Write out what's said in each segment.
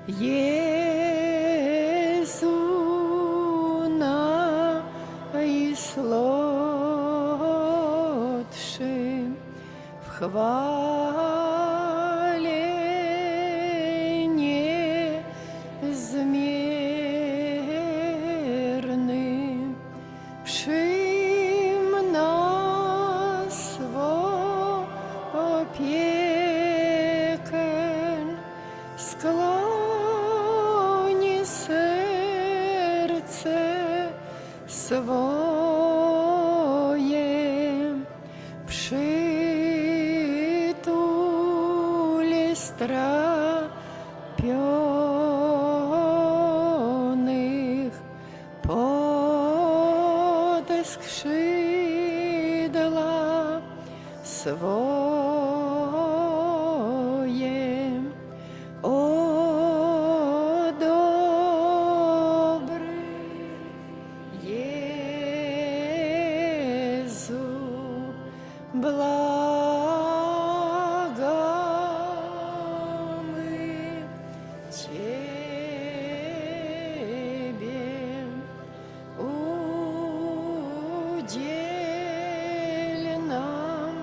Jezu najsłodszy, w chwale niezmierny, przyjm nas w opiekę, skłoni serce swoje, przytuli strapionych pod skrzydła swoje. O dobry Jezu, błagamy Ciebie, udziel nam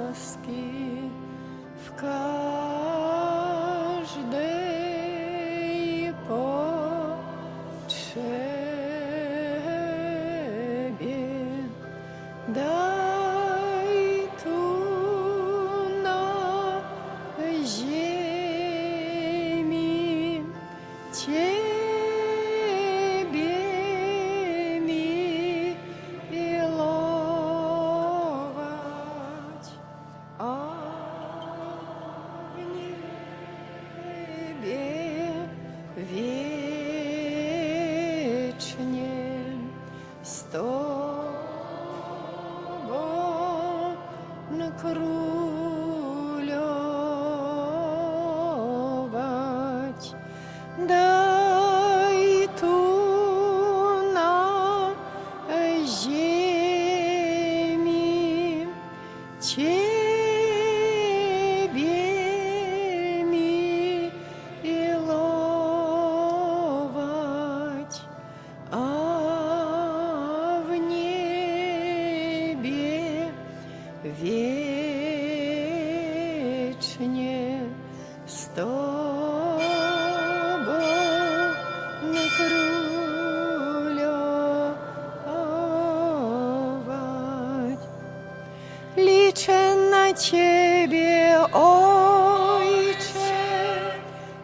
łaski w każdej potrzebie. Daj tu na ziemi Ciebie miłować, a w niebie wiecznie z Tobą królować. Daj tu na ziemi Ciebie miłować, a w niebie wiecznie z Tobą królować. Liczę na Ciebie, Ojcze,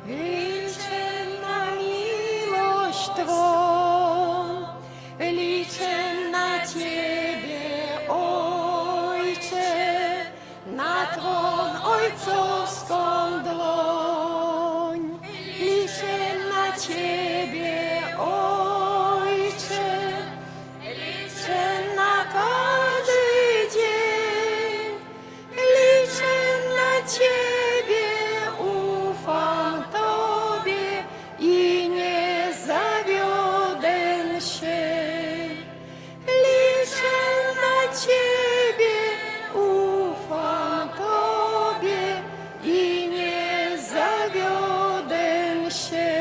liczę na miłość Twą, liczę na Ciebie, Ojcze, na Twą ojcowską dłoń. Liczę na Ciebie, Ojcze, liczę na każdy dzień, liczę na Ciebie, ufam Tobie i nie zawiodę się. Liczę na Ciebie, ufam Tobie i nie zawiodę się.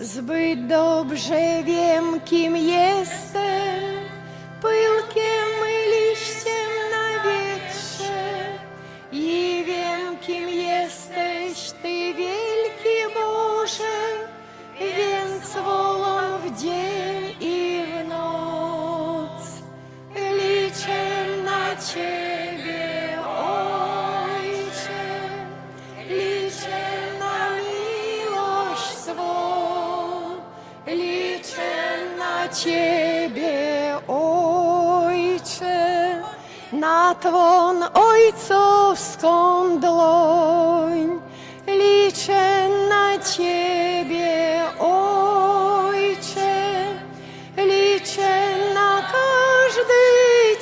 Zbyt dobrze wiem, kim jestem, pyłkiem i liściem na wietrze, i wiem, kim jesteś Ty, wielki Boże, więc wołam w dzień i w noc. Liczę na Ciebie, Ojcze, liczę na miłość swą, liczę na Ciebie, Ojcze, na Twą ojcowską dłoń. Liczę na Ciebie, Ojcze, liczę na każdy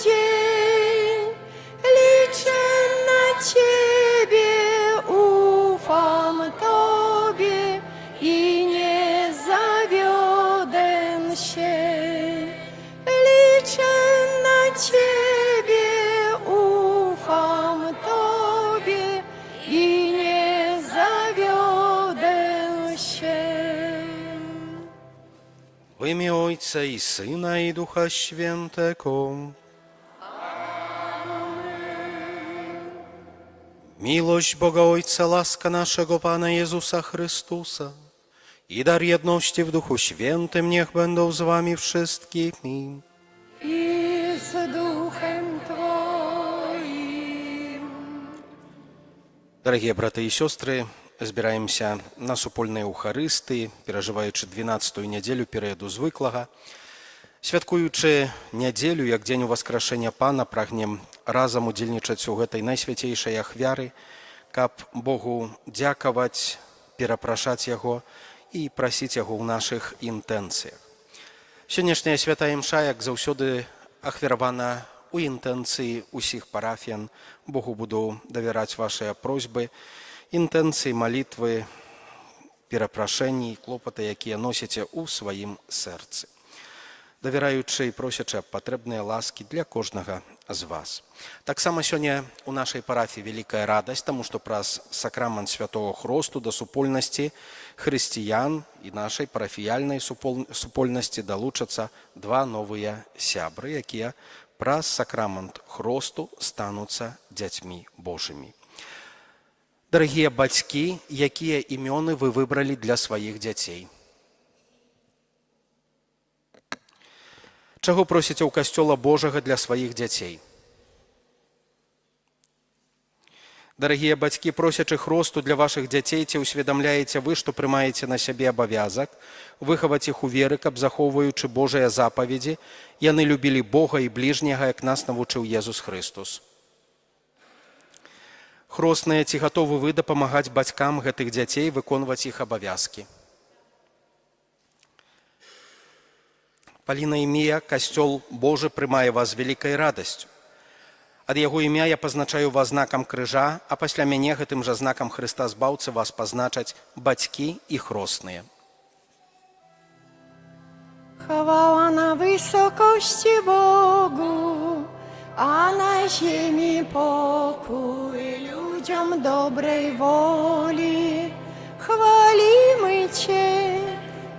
dzień, liczę na Ciebie, ufam Tobie i nie zawiodę się. Liczę na Ciebie, ufam Tobie imię Ojca i Syna i Ducha Świętego. Miłość Boga Ojca, łaska naszego Pana Jezusa Chrystusa i dar jedności w Duchu Świętym niech będą z wami wszystkimi. I z duchem Twoim. Дорогие браты и сестры, збираемся на супольныя Еўхарыстыі, перажываючы 12-ю нядзелю перыяду звыклага. Святкуючы нядзелю, як дзень уваскрашэння Пана, прагнем разам удзельнічаць у гэтай найсвяцейшай ахвяры, каб Богу дзякаваць, перапрашаць Яго і прасіць Яго ў нашых інтэнцыях. Сённяшняя святая імша, як заўсёды, ахвяравана у інтэнцыі ўсіх парафіян. Богу буду давяраць вашыя просьбы, інтэнцыі, малітвы, перапрашэнні і клопаты, якія носіце ў сваім сэрцы, давяраючы і просячы аб патрэбныя ласкі для кожнага з вас. Таксама сёння у нашай парафіі вялікая радасць, таму што праз сакрамент святого хросту да супольнасці хрысціян і нашай парафіяльнай супольнасці далучацца два новыя сябры, якія праз сакрамент хросту стануцца дзяцьмі Божымі. Дарагія бацькі, якія імёны вы выбралі для сваіх дзяцей? Чаго просіце ў касцёла Божага для сваіх дзяцей? Дарагія бацькі, просячы хросту для вашых дзяцей, ці ўсведамляеце вы, што прымаеце на сябе абавязак выхаваць іх у веры, каб, захоўваючы Божыя запаведзі, яны любілі Бога і бліжняга, як нас навучыў Езус Хрыстус. Хросныя, ці гатовы вы дапамагаць бацькам гэтых дзяцей выконваць іх абавязкі? Паліна і Мія, касцёл Божы прымае вас з вялікай радасцю. Ад яго імя я пазначаю вас знакам крыжа, а пасля мяне гэтым жа знакам Хрыста Збаўцы вас пазначаць бацькі і хросныя. Chwała na wysokości Bogu, a na ziemi pokój ludziom dobrej woli. Chwalimy Cię,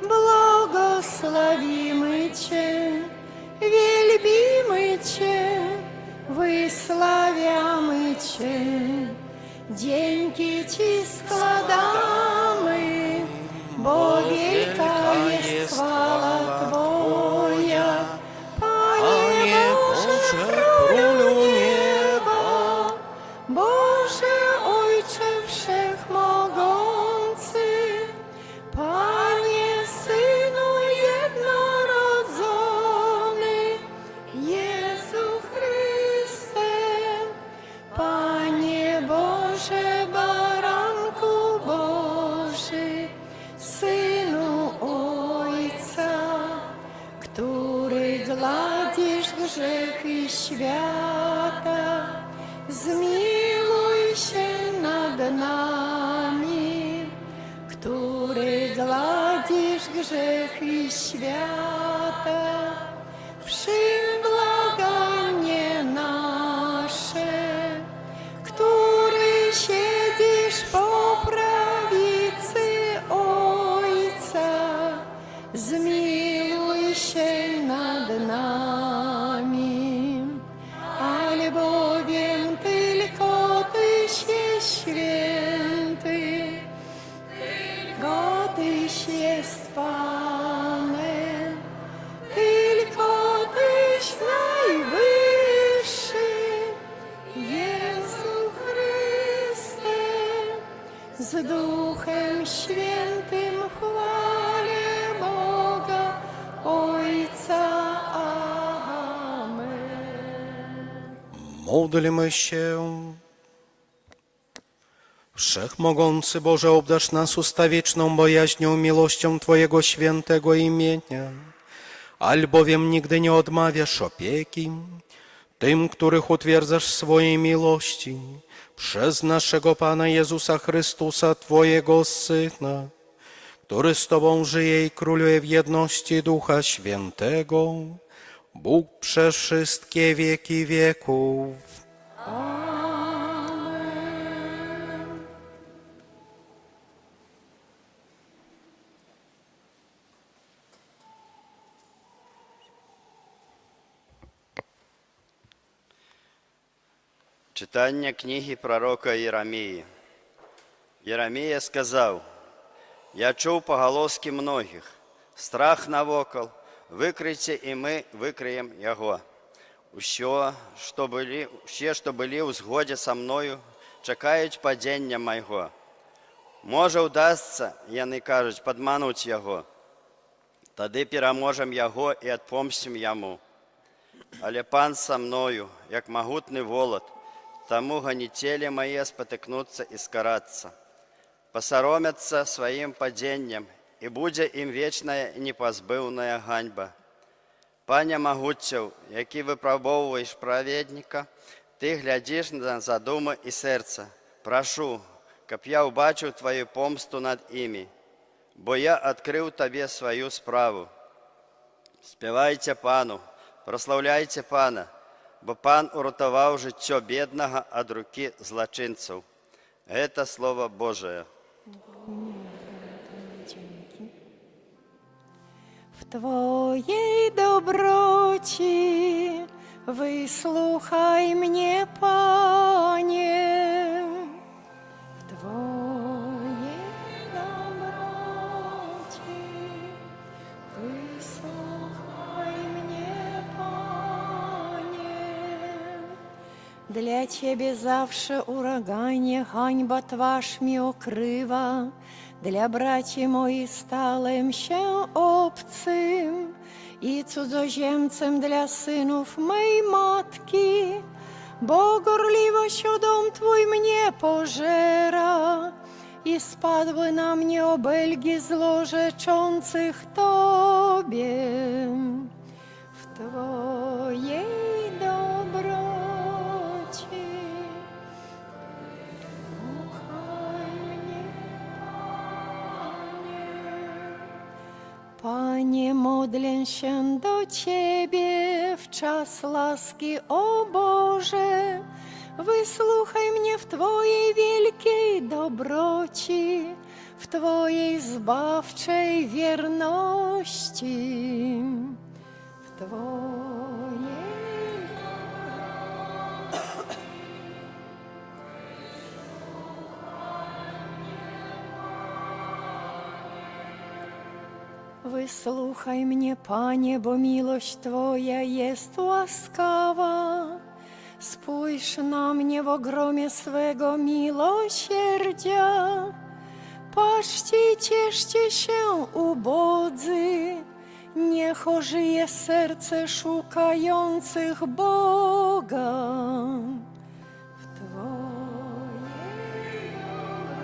błogosławimy Cię, wielbimy Cię, wysławiamy Cię. Dzięki Ci składamy, bo wielka jest chwała Twoja, Panie Boże, Królu nieba, Boże Ojcze Wszechmogący, Panie Synu jednorodzony, Jezu Chryste, Panie Boże, Baranku Boży, Synu Ojca, który gladzisz grzechy świata, zmiłuj się nad nami, który gladzisz grzechy świata, przyjm błaganie nasze, który siedzisz po prawicy Ojca, zmiłuj się nad nami, albowiem tylko Tyś jest święty, tylko Tyś jest Panem, tylko Tyś najwyższy, Jezu Chryste, z Duchem Świętym w chwale Boga Ojca. Amen. Módlmy się. Wszechmogący Boże, obdarz nas ustawieczną bojaźnią, miłością Twojego świętego imienia, albowiem nigdy nie odmawiasz opieki tym, których utwierdzasz w swojej miłości, przez naszego Pana Jezusa Chrystusa, Twojego Syna, który z Tobą żyje i króluje w jedności Ducha Świętego, Bóg przez wszystkie wieki wieków. Читання книги пророка Єремії. Єремія сказав: «Я чув поголоски многих, страх навокол, викрийте і ми викриємо його. Уще, що були у згоді со мною, чекають падіння моєго. Може, удасться, яни кажуть, подмануть його. Тоді переможем його і отпомстим йому. Але пан со мною, як могутний волод, тому гонителі мої спотикнуться і скараться. Посоромятся своим падением, и буде им вечная и непозбывная ганьба. Пане могутцев, який випробовуєш праведника, ти глядиш на задуми і серця. Прошу, щоб я убачив твою помсту над ими, бо я відкрив тобі свою справу. Співайте Пану, прославляйте Пана, бо Пан урятував життя бідного від руки злочинців. Это Слово Божие. В Твоей доброте выслухай мне, Пане. В Твоей доброте выслухай мне, Пане. Для Ciebie zawsze uraganie hańba twarz mi okrywa, dla braci moich stałem się obcym i cudzoziemcem dla synów mej matki, bo gorliwość o dom Twój mnie pożera i spadły na mnie obelgi złorzeczących Tobie. W Twojej dobroci Panie, modlę się do Ciebie w czas łaski, o Boże. Wysłuchaj mnie w Twojej wielkiej dobroci, w Twojej zbawczej wierności. W Twojej Wysłuchaj mnie, Panie, bo miłość Twoja jest łaskawa. Spójrz na mnie w ogromie swego miłosierdzia. Patrzcie i cieszcie się, ubodzy, niech ożyje serce szukających Boga. W Twojej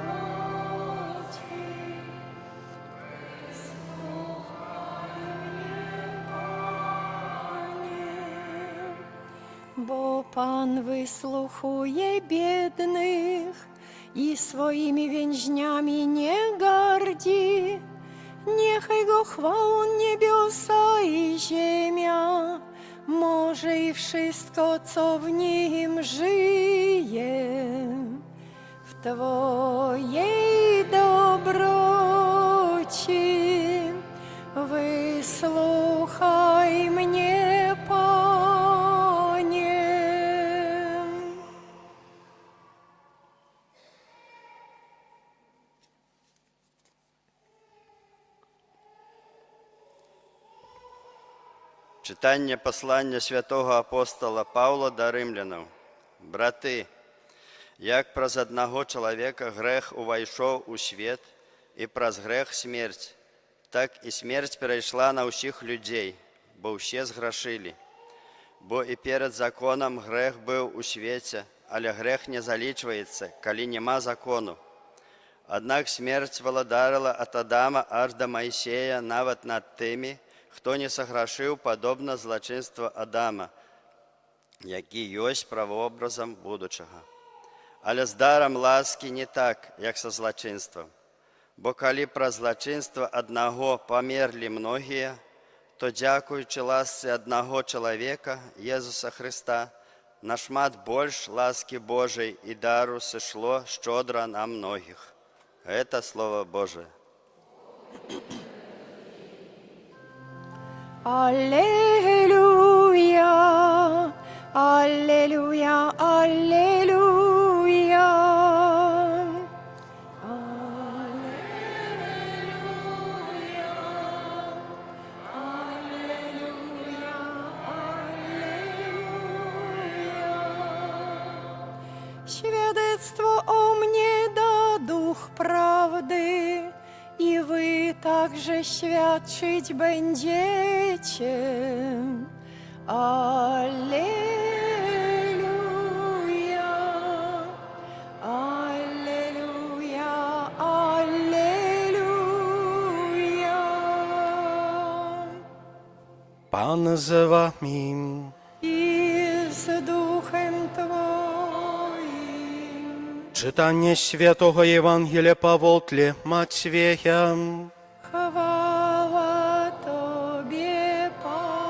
dobroci bo Pan wysłuchuje biednych i swoimi więźniami nie gardzi. Niechaj Go chwałą niebiosa i ziemia, morze i wszystko, co w nim żyje. W Twojej dobroci wysłuchaj mnie, Panie. Читання послання святого апостола Павла до римлянам. Брати, як праз одного чоловіка грех увійшов у світ, і праз грех смерть, так і смерть перейшла на усіх людей, бо всі згрішили. Бо і перед законом грех був у світі, але грех не залічується, коли нема закону. Однак смерть володарила от Адама аж до Моїсея навіть над тими, хто не сограшив подобно злочинству Адама, який єсть правообразом будучого. Але з даром ласки не так, як со злочинством. Бо коли про злочинство одного померли многие, то, дякуючи ласці одного чоловіка, Єсуса Христа, на шмат больш ласки Божией и дару сошло щедро на многих. Это Слово Божие. Аллилуйя, Аллилуйя, аллилуйя. Świadectwo o mnie da Duch prawdy i wy także świadczyć będziecie. Alleluja, alleluja, alleluja. Pan z wami. I z duchem Twoim. Czytanie Świętego Ewangelia po Wodle Macieja. Chwała Tobie, Panie.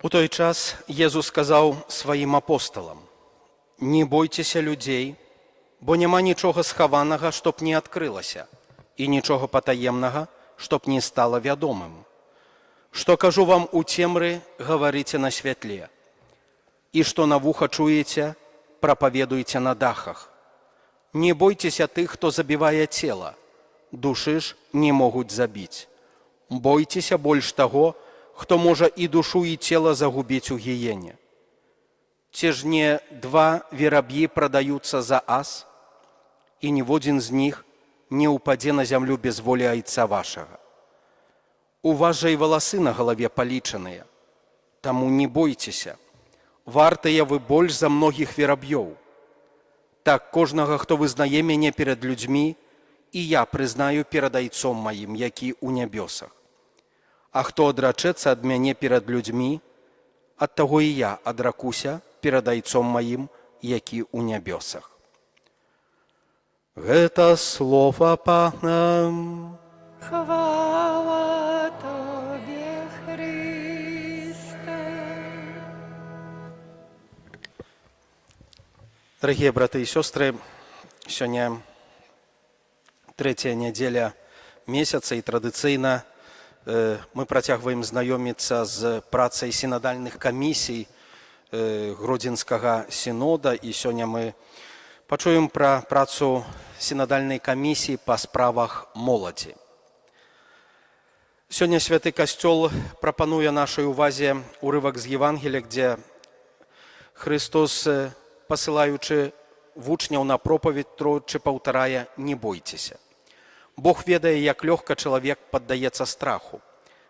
У той час Єзус сказав своїм апостолам: «Не бойтеся людей, бо нема нічого схованого, щоб не відкрилося, і нічого потаємного, щоб не стало відомим. Що кажу вам у темрі, говорите на світлі, і що на вухо чуєте, проповідуйте на дахах. Не бойтеся тих, хто забиває тіло, душі ж не можуть забити. Бойтеся більш того, хто може і душу, і тіло загубити у гієні. Ці ж не два вироб'ї продаються за ас, і ні в один з них не упаде на землю без волі Отця вашого. У вас же і волоси на голові полічені, тому не бойтеся, вартые ви більш за многих вироб'їв. Так кожного, хто визнає мене перед людьми, і я признаю перед Отцом моїм, який у небесах. А хто одрачеться від мене перед людьми, от того і я одракуся перед Отцом моїм, який у небесах». Это слово Пана. Chwała Tobie, Chryste. Дорогие браты и сестры, сегодня третья неделя месяца, и традыцыйна мы працягваем знаёміцца з працай сінадальных камісій Гродзенскага сінода, і сёння мы пачуем пра працу сінадальнай камісіі па справах моладзі. Сёння Святы Касцёл прапануе нашай увазе урывак з Евангелія, дзе Христос, пасылаючы вучняў на пропаведь, тройчы паўтарае: «Не бойцеся». Бог ведае, як лёгка чалавек паддаецца страху.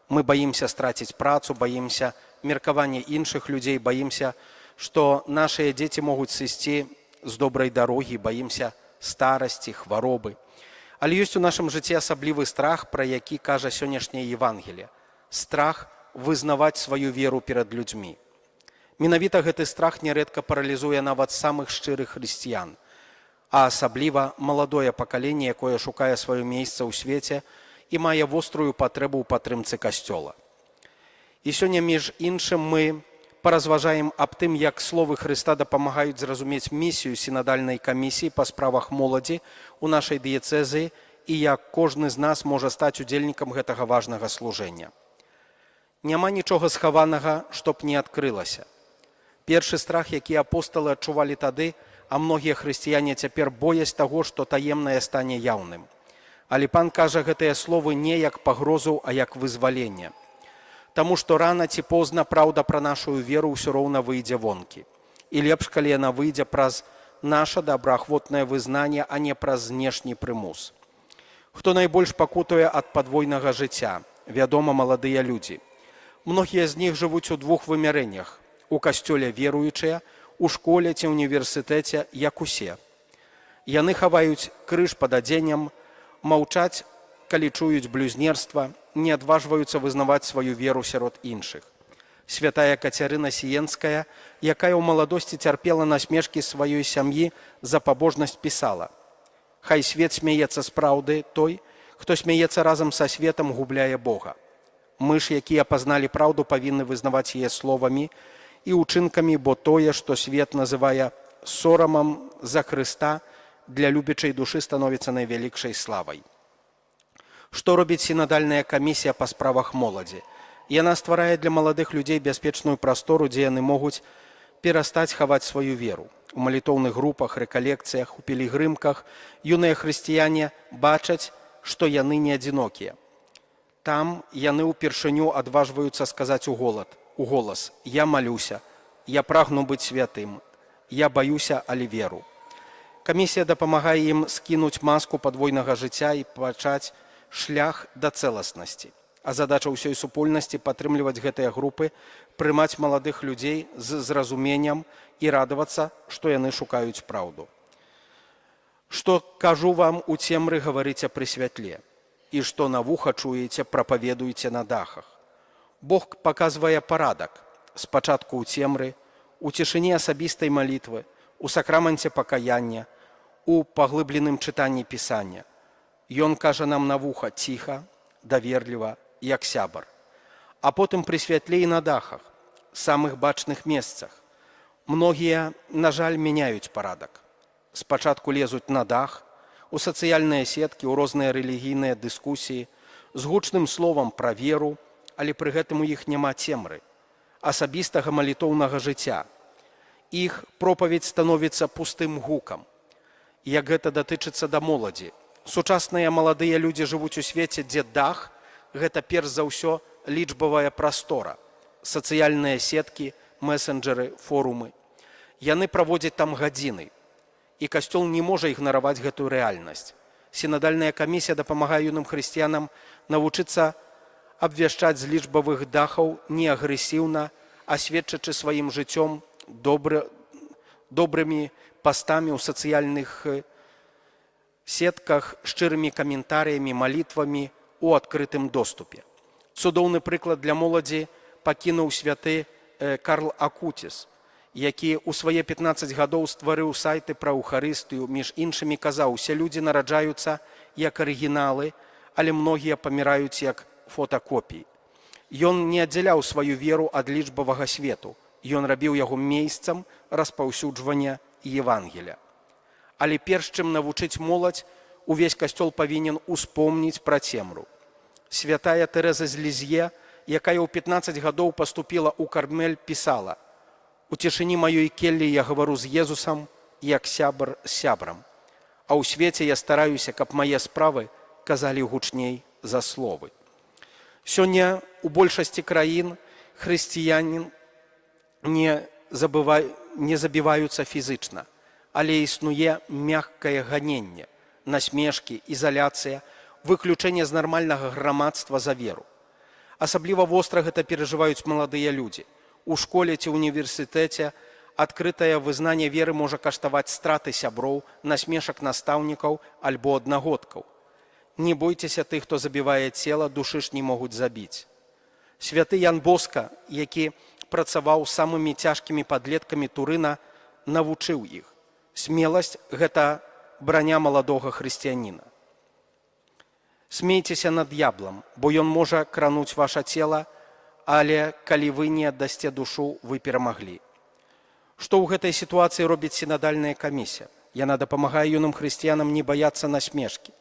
Мы баімся страціць працу, баімся меркавання іншых людзей, баімся, што нашыя дзеці могуць сысці з добрай дарогі, баімся старасці, хваробы. Але ёсць у нашым жыцці асаблівы страх, пра які кажа сённяшняе Евангелие. Страх вызнаваць сваю веру перад людзьмі. Менавіта гэты страх нярэдка паралізуе нават самых шчырых хрысціян, а асабліва маладое пакаленне, якое шукае сваё месца ў свеце і мае вострую патрэбу ў падтрымцы Касцёла. І сёння, між іншым, мы паразважаем аб тым, як словы Хрыста дапамагаюць зразумець місію сінадальнай камісіі па справах моладзі ў нашай дыяцэзіі і як кожны з нас можа стаць удзельнікам гэтага важнага служэння. Няма нічога схаванага, чтоб не адкрылася. Першы страх, які апосталы адчувалі тады, а многія хрысціяне цяпер бояць таго, што таемнае стане яўным. Але Пан кажа гэтыя словы не як пагрозу, а як вызваленне. Таму што рана ці позна праўда пра нашу веру ўсё роўна выйдзе вонкі. І лепш, калі яна выйдзе праз наша добраахвотнае вызнанне, а не праз знешні прымус. Хто найбольш пакутуе ад падвойнага жыцця? Вядома, маладыя людзі. Многія з них жывуць у двух вымярэннях. У касцёле веруючыя, у школе ці універсітэце, як усе. Яны хаваюць крыж пад адзеннем, маўчаць, калі чуюць блюзнерства, не адважваюцца вызнаваць сваю веру сярод іншых. Святая Кацярына Сіенская, якая ў маладосці цярпела насмешкі сваёй сям'і за пабожнасць, пісала: «Хай свет смяецца з праўды, той, хто смяецца разам са светам, губляе Бога. Мы ж, якія пазналі праўду, павінны вызнаваць яе словамі і ўчынкамі, бо тое, што свет называе сорамам за Хрыста, для любячай душы становіцца найвялікшай славай. Што робіць сінадальная камісія па справах моладзі? Яна стварае для маладых людзей бяспечную прастору, дзе яны могуць перастаць хаваць сваю веру. У малітоўных групах, рэкалекцыях, у пілігрымках юныя хрысціяне бачаць, што яны не адзінокія. Там яны ўпершыню адважваюцца сказаць у голас: «Я малюся, я прагну быць святым, я баюся, але веру». Камісія дапамагае ім скінуць маску падвойнага жыцця і пачаць шлях да цэласнасці. А задача ўсёй супольнасці падтрымліваць гэтыя групы, прымаць маладых людзей з зразуменнем і радавацца, што яны шукаюць праўду. Што кажу вам у цемры, гаварыце пры святле, і што на вуха чуеце, прапаведуеце на дахах. Бог паказвае парадак. Спачатку ў цемры, у цішыні асабістай малітвы, у сакраманце пакаяння, у паглыбленым чытанні Пісання. Ён кажа нам на вуха ціха, даверліва, як сябар. А потым пры святле і на дахах, самых бачных месцах. Многія, на жаль, мяняюць парадак. Спачатку лезуць на дах, у сацыяльныя сеткі, у розныя рэлігійныя дыскусіі, з гучным словам пра веру, але пры гэтым у іх няма цемры, асабістага малітоўнага жыцця. Іх пропаведь становіцца пустым гукам. Як гэта датычыцца да моладзі. Сучасныя маладыя людзі жывуць у свеце, дзе дах – гэта перш за ўсё лічбавая прастора, сацыяльныя сеткі, месенджеры, форумы. Яны праводзяць там гадзіны, і касцёл не можа ігнараваць гэтую рэальнасць. Сінадальная камісія дапамагае юным хрысціянам навучыцца абвяшчаць з лічбавых дахаў не агрэсіўна, а сведчачы сваім жыццём добрымі пастамі ў сацыяльных сетках, шчырымі каментарыямі, малітвамі у адкрытым доступе. Цудоўны прыклад для моладзі пакінуў святы Карл Акуціс, які ў свае 15 гадоў стварыў сайты пра Эўхарыстыю, між іншымі казаў: «Усе людзі нараджаюцца як арыгіналы, але многія паміраюць як фотакопіі». Ён не аддзяляў сваю веру ад лічбавага свету, ён рабіў яго месцам распаўсюджвання Евангелія. Але перш чым навучыць моладзь, увесь касцёл павінен успомніць пра цемру. Святая Тэрэза з Лізье, якая ў 15 гадоў паступіла ў Кармель, пісала: «У цішыні маёй келлі я гавару з Езусам, як сябар з сябрам, а ў свеце я стараюся, каб мае справы казалі гучней за словы». Сёння у большасці краін хрысціяне не забіваюцца фізычна, але існуе мяккае ганенне, насмешкі, ізаляцыя, выключэнне з нармальнага грамадства за веру. Асабліва востра гэта перажываюць маладыя людзі. У школе ці універсітэце адкрытае вызнанне веры можа каштаваць страты сяброў, насмешак настаўнікаў альбо аднагодкаў. Не бойцеся тых, хто забівае цела, душы ж не могуць забіць. Святы Ян Боска, які працаваў з самымі цяжкімі падлеткамі Турына, навучыў іх: смеласць – гэта браня маладога хрысціяніна. Смейцеся над д'яблам, бо ён можа крануць ваша цела, але калі вы не аддасце душу, вы перамаглі. Што ў гэтай сітуацыі робіць сінадальная камісія? Яна дапамагае юным хрысціянам не баяцца насмешкі.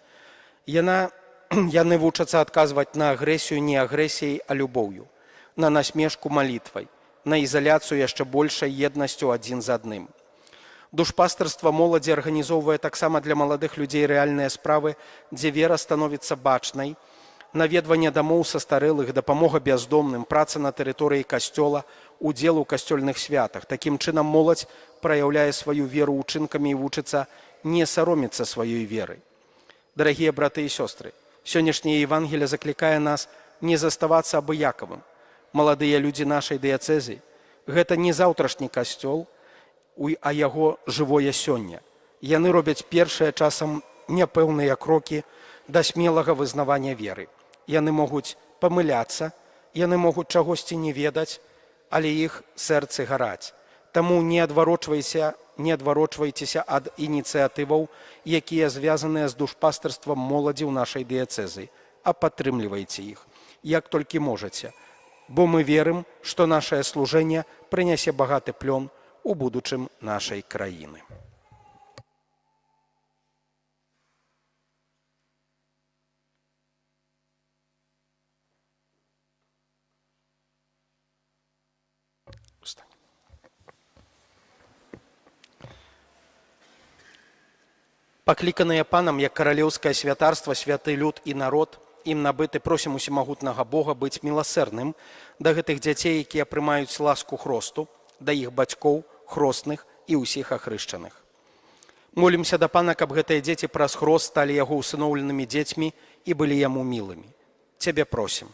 Яны вучацца адказваць на агрэсію не агрэсіяй, а любоўю, на насмешку малітвай, на ізаляцыю яшчэ большай еднасцю адзін з адным. Душпастарства моладзі арганізоўвае таксама для маладых людзей рэальныя справы, дзе вера становіцца бачнай, наведванне дамоў састарэлых, дапамога бяздомным, праца на тэрыторыі касцёла, удзел у касцёльных святах. Такім чынам моладзь праяўляе сваю веру ўчынкамі і вучыцца не саромецца сваёй веры. Дарагія браты і сёстры, сённяшняе Евангелие заклікае нас не заставацца абыякавым. Маладыя людзі нашай дыяцэзы – гэта не заўтрашні касцёл, а яго жывое сёння. Яны робяць першыя часам няпэўныя крокі да смелага вызнавання веры. Яны могуць памыляцца, яны могуць чагосьці не ведаць, але іх сэрцы гараць. Таму не адварочвайцеся ад ініцыятываў, якія звязаныя з душпастарствам моладзі ў нашай дыяцэзы, а падтрымлівайце іх, як толькі можаце, бо мы верым, што нашае служэнне прынясе багаты плён у будучым нашай краіны. Пакліканыя панам, як каралеўскае святарства, святы люд і народ, ім набыты, просім усімагутнага Бога быць міласэрным да гэтых дзяцей, якія прымаюць ласку хросту, да іх бацькоў, хростных і ўсіх ахрышчаных. Молімся да Пана, каб гэтыя дзеці праз хрост сталі яго усыноўленымі дзецьмі і былі яму мілымі. Цябе просім.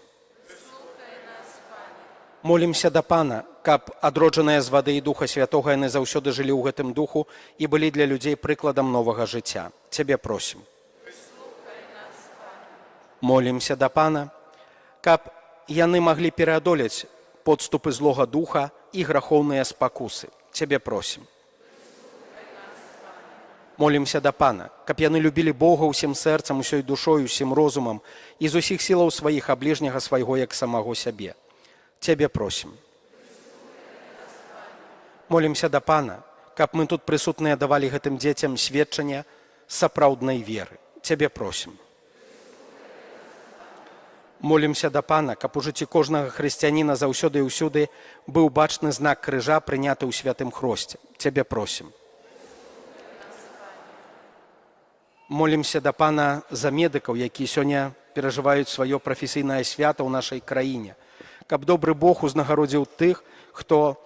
Молімся да Пана, каб адроджаныя з вады і Духа Святога яны заўсёды жылі ў гэтым духу і былі для людзей прыкладам новага жыцця. Цябе просім. Молімся да Пана, каб яны маглі пераадолець подступы злога духа і грахоўныя спакусы. Цябе просім. Молімся да Пана, каб яны любілі Бога ўсім сэрцам, усёй душой, усім розумам і з усіх сілаў сваіх а бліжняга свайго як самого сябе. Цябе просім. Молімся да Пана, каб мы тут прысутныя давалі гэтым дзецям сведчання сапраўднай веры. Цябе просім. Молімся да Пана, каб у жыцці кожнага хрысціяніна заўсёды і ўсюды быў бачны знак крыжа, прыняты ў святым хросце. Цябе просім. Молімся да Пана за медыкаў, якія сёння перажываюць сваё прафесійнае свята ў нашай краіне, каб добры Бог узнагародзіў тых, хто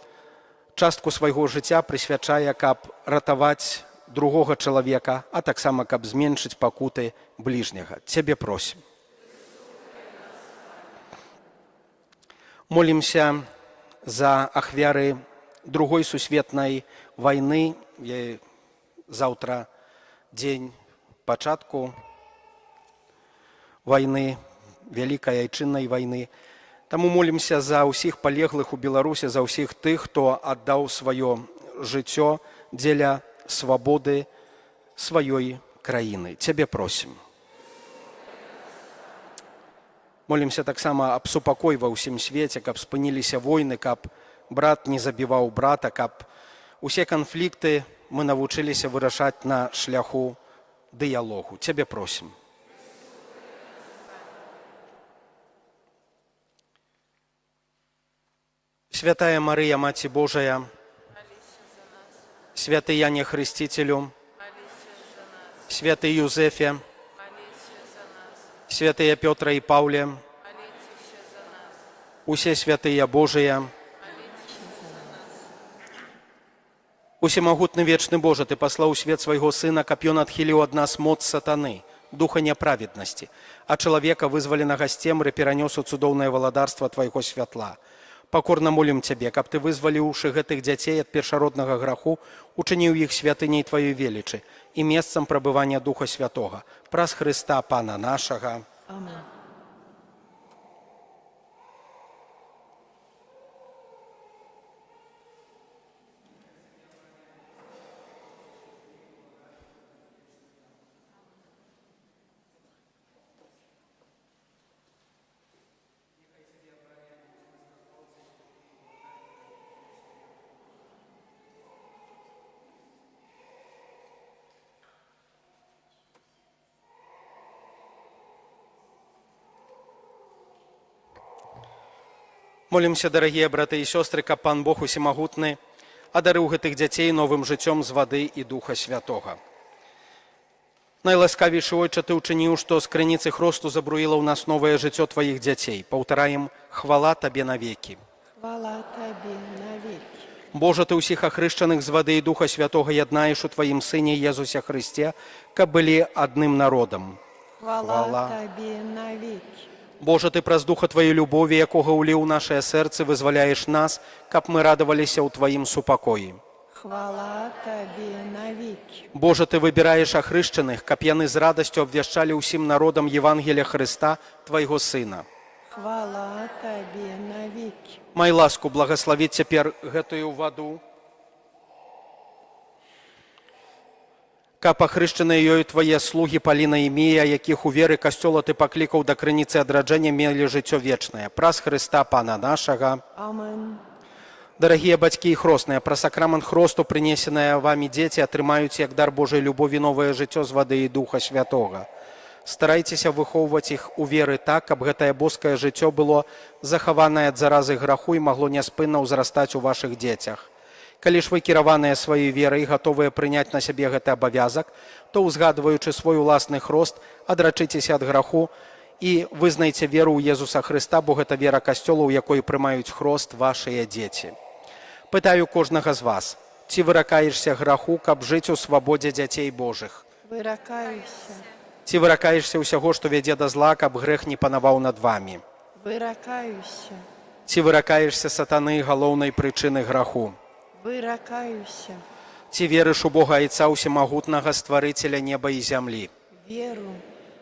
частку свайго жыцця прысвячае, каб ратаваць другога чалавека, а таксама каб зменшыць пакуты бліжняга. Цябе просім. Молімся за ахвяры другой сусветнай вайны. Заўтра дзень пачатку вайны, вялікай айчыннай вайны. Таму молімся за ўсіх палеглых у Беларусі, за ўсіх тых, хто аддаў сваё жыццё дзеля свабоды сваёй краіны. Цябе просім. Молімся таксама аб супакой ва ўсім свеце, каб спыніліся войны, каб брат не забіваў брата, каб усе канфлікты мы навучыліся вырашаць на шляху дыялогу. Цябе просім. Святая Марыя, Маці Божая, святы Яне Хрысцителю, святы Юзефе, святыя Пётра і Паўле, усе святыя Божыя, усемагутны вечны Божа, Ты паслаў у свет свайго Сына, каб Ён адхіліў ад нас моц сатаны, духа няправеднасці, а чалавека, вызваленага з цемры, перанёс у цудоўнае валадарства Твайго святла. Пакорна молім Цябе, каб Ты, вызваліўшы гэтых дзяцей ад першароднага граху, учыніў іх святыняй Тваёй велічы і месцам прабывання Духа Святога. Праз Хрыста Пана нашага. Амин. Молімся, дарагія браты і сёстры, каб Пан Бог усемагутны адарыў гэтых дзяцей новым жыццём з вады і Духа Святога. Найласкавейшы Ойча, Ты ўчыніў, што з крыніцы хросту забруіла ў нас новае жыццё Тваіх дзяцей. Паўтараем: хвала Табе навекі. Хвала Табе навеки. Божа, Ты ўсіх ахрышчаных з вады і Духа Святога яднаеш у Тваім Сыне Езусе Хрысце, каб былі адным народам. Хвала Табе навеки. Божа, Ты праз Духа Тваёй любові, якога ўліў нашыя сэрцы, вызваляеш нас, каб мы радаваліся ў Тваім супакоі. Хвала Табе навеки. Божа, Ты выбіраеш ахрышчаных, каб яны з радасцю абвяшчалі ўсім народам Евангелія Хрыста, Твайго Сына. Хвала Табе навеки. Май ласку благаславіць цяпер гэтую ваду, каб ахрышчаныя ёю Твае слугі Паліна і Мія, якіх у веры касцёла Ты паклікаў да крыніцы адраджэння, мелі жыццё вечнае. Праз Хрыста Пана нашага. Амин. Дарагія бацькі і хросныя, праз сакрамент хросту прынесеныя вамі дзеці атрымаюць як дар Божай любові новае жыццё з вады і Духа Святога. Старайцеся выхоўваць іх у веры так, каб гэтае боскае жыццё было захаванае ад заразы граху і магло няспынна ўзрастаць у вашых дзецях. Калі ж вы кіраваныя сваёй верай, гатовыя прыняць на сябе гэты абавязак, то, узгадваючы свой уласны хрост, адрачыцеся ад граху і вызнайце веру ў Езуса Хрыста, бо гэта вера касцёла, у якой прымаюць хрост вашыя дзеці. Пытаю кожнага з вас, ці выракаешся граху, каб жыць у свабодзе дзяцей Божых? Выракаюся. Ці выракаешся ўсяго, што вядзе да зла, каб грэх не панаваў над вамі? Выракаюся. Ці выракаешся сатаны, галоўнай прычыны граху? Выракаюся. Ці верыш у Бога Айца Усімагутнага, стварыцеля неба і зямлі? Веру.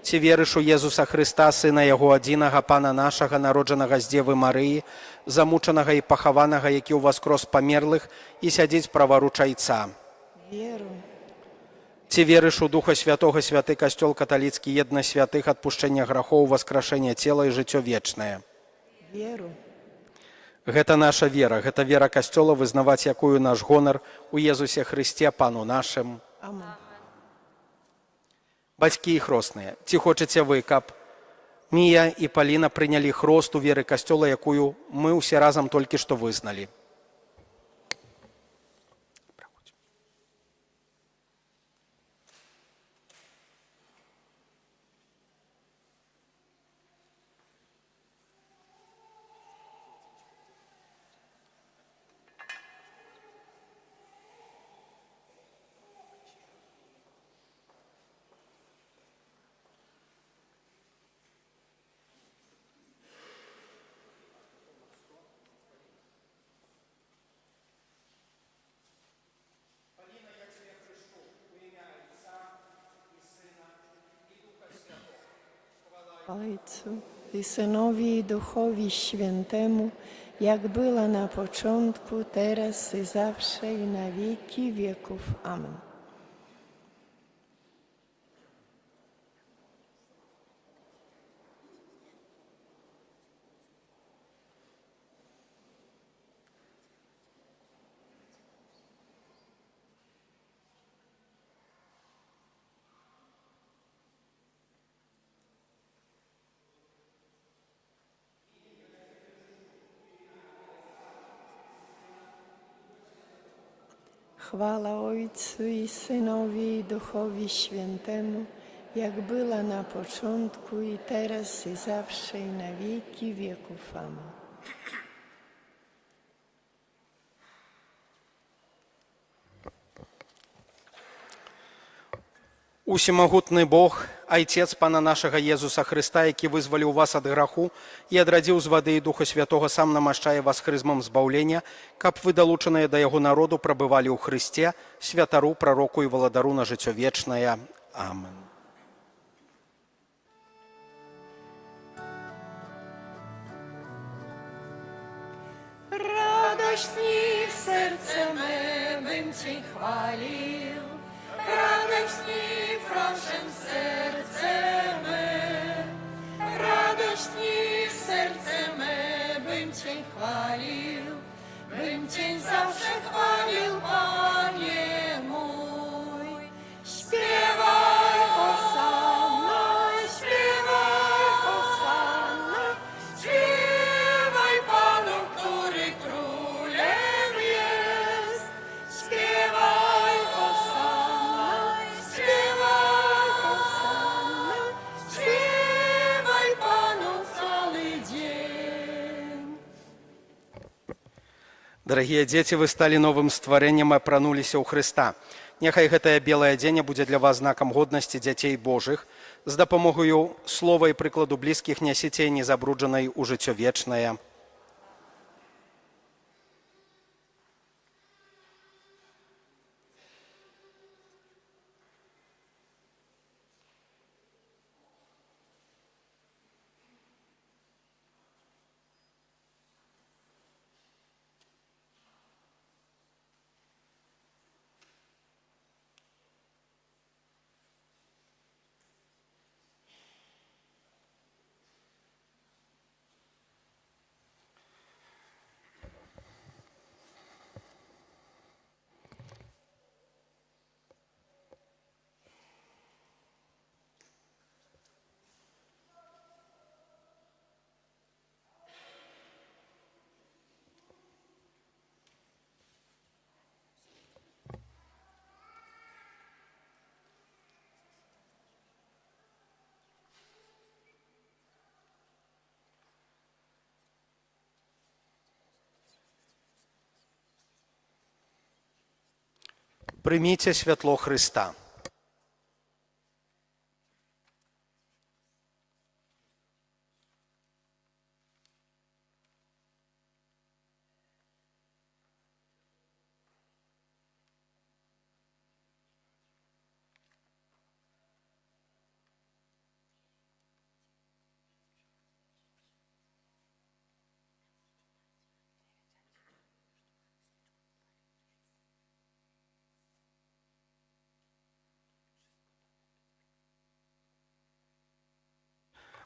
Ці верыш у Езуса Хрыста, Сына Яго адзінага, Пана нашага, народжанага з Дзевы Марыі, замучанага і пахаванага, які ўваскрос памерлых і сядзіць праваруч Айца? Веру. Ці верыш у Духа Святога, святы касцёл каталіцкі, еднасць святых, адпушчэння грахоў, воскрашэнне цела і жыццё вечнае? Веру. Гэта наша вера, гэта вера касцёла, вызнаваць якую наш гонар у Езусе Хрысце, Пану нашым. Амин. Бацькі і хросныя, ці хочаце вы, каб Мія і Паліна прынялі хрост у веры касцёла, якую мы ўсе разам толькі што вызналі? Ojcu i Synowi i Duchowi Świętemu, jak była na początku, teraz i zawsze i na wieki wieków. Amen. Chwała Ojcu i Synowi i Duchowi Świętemu, jak była na początku i teraz i zawsze i na wieki wieków. Amen. Усімагутны Бог, Айцец Пана нашага Езуса Хрыста, які вызваліў вас ад граху і адрадзіў з вады і Духа Святога, сам намашчае вас хрызмам збаўлення, каб вы, далучаныя да яго народу, прабывалі ў Хрысце, святару, прароку і валадару на жыццё вечнае. Амен. Radośnie w serce me bym Cię chwalił, radośnie proszę w serce me, radośnie w serce me bym Cię chwalił, bym Cię zawsze chwalił, Panie mój. Śpiewaj hosanna, śpiewaj hosanna, śpiewaj Panu, który królem jest. Śpiewaj hosanna, śpiewaj hosanna, śpiewaj Panu cały dzień. Дарагія дзеці, вы сталі новым стварэннем і апрануліся ў Хрыста. Няхай гэтае белае адзенне будзе для вас знакам годнасці дзяцей Божых. З дапамогаю слова і прыкладу блізкіх нясіце незабруджанай у жыццё вечнае. Прыміце святло Христа.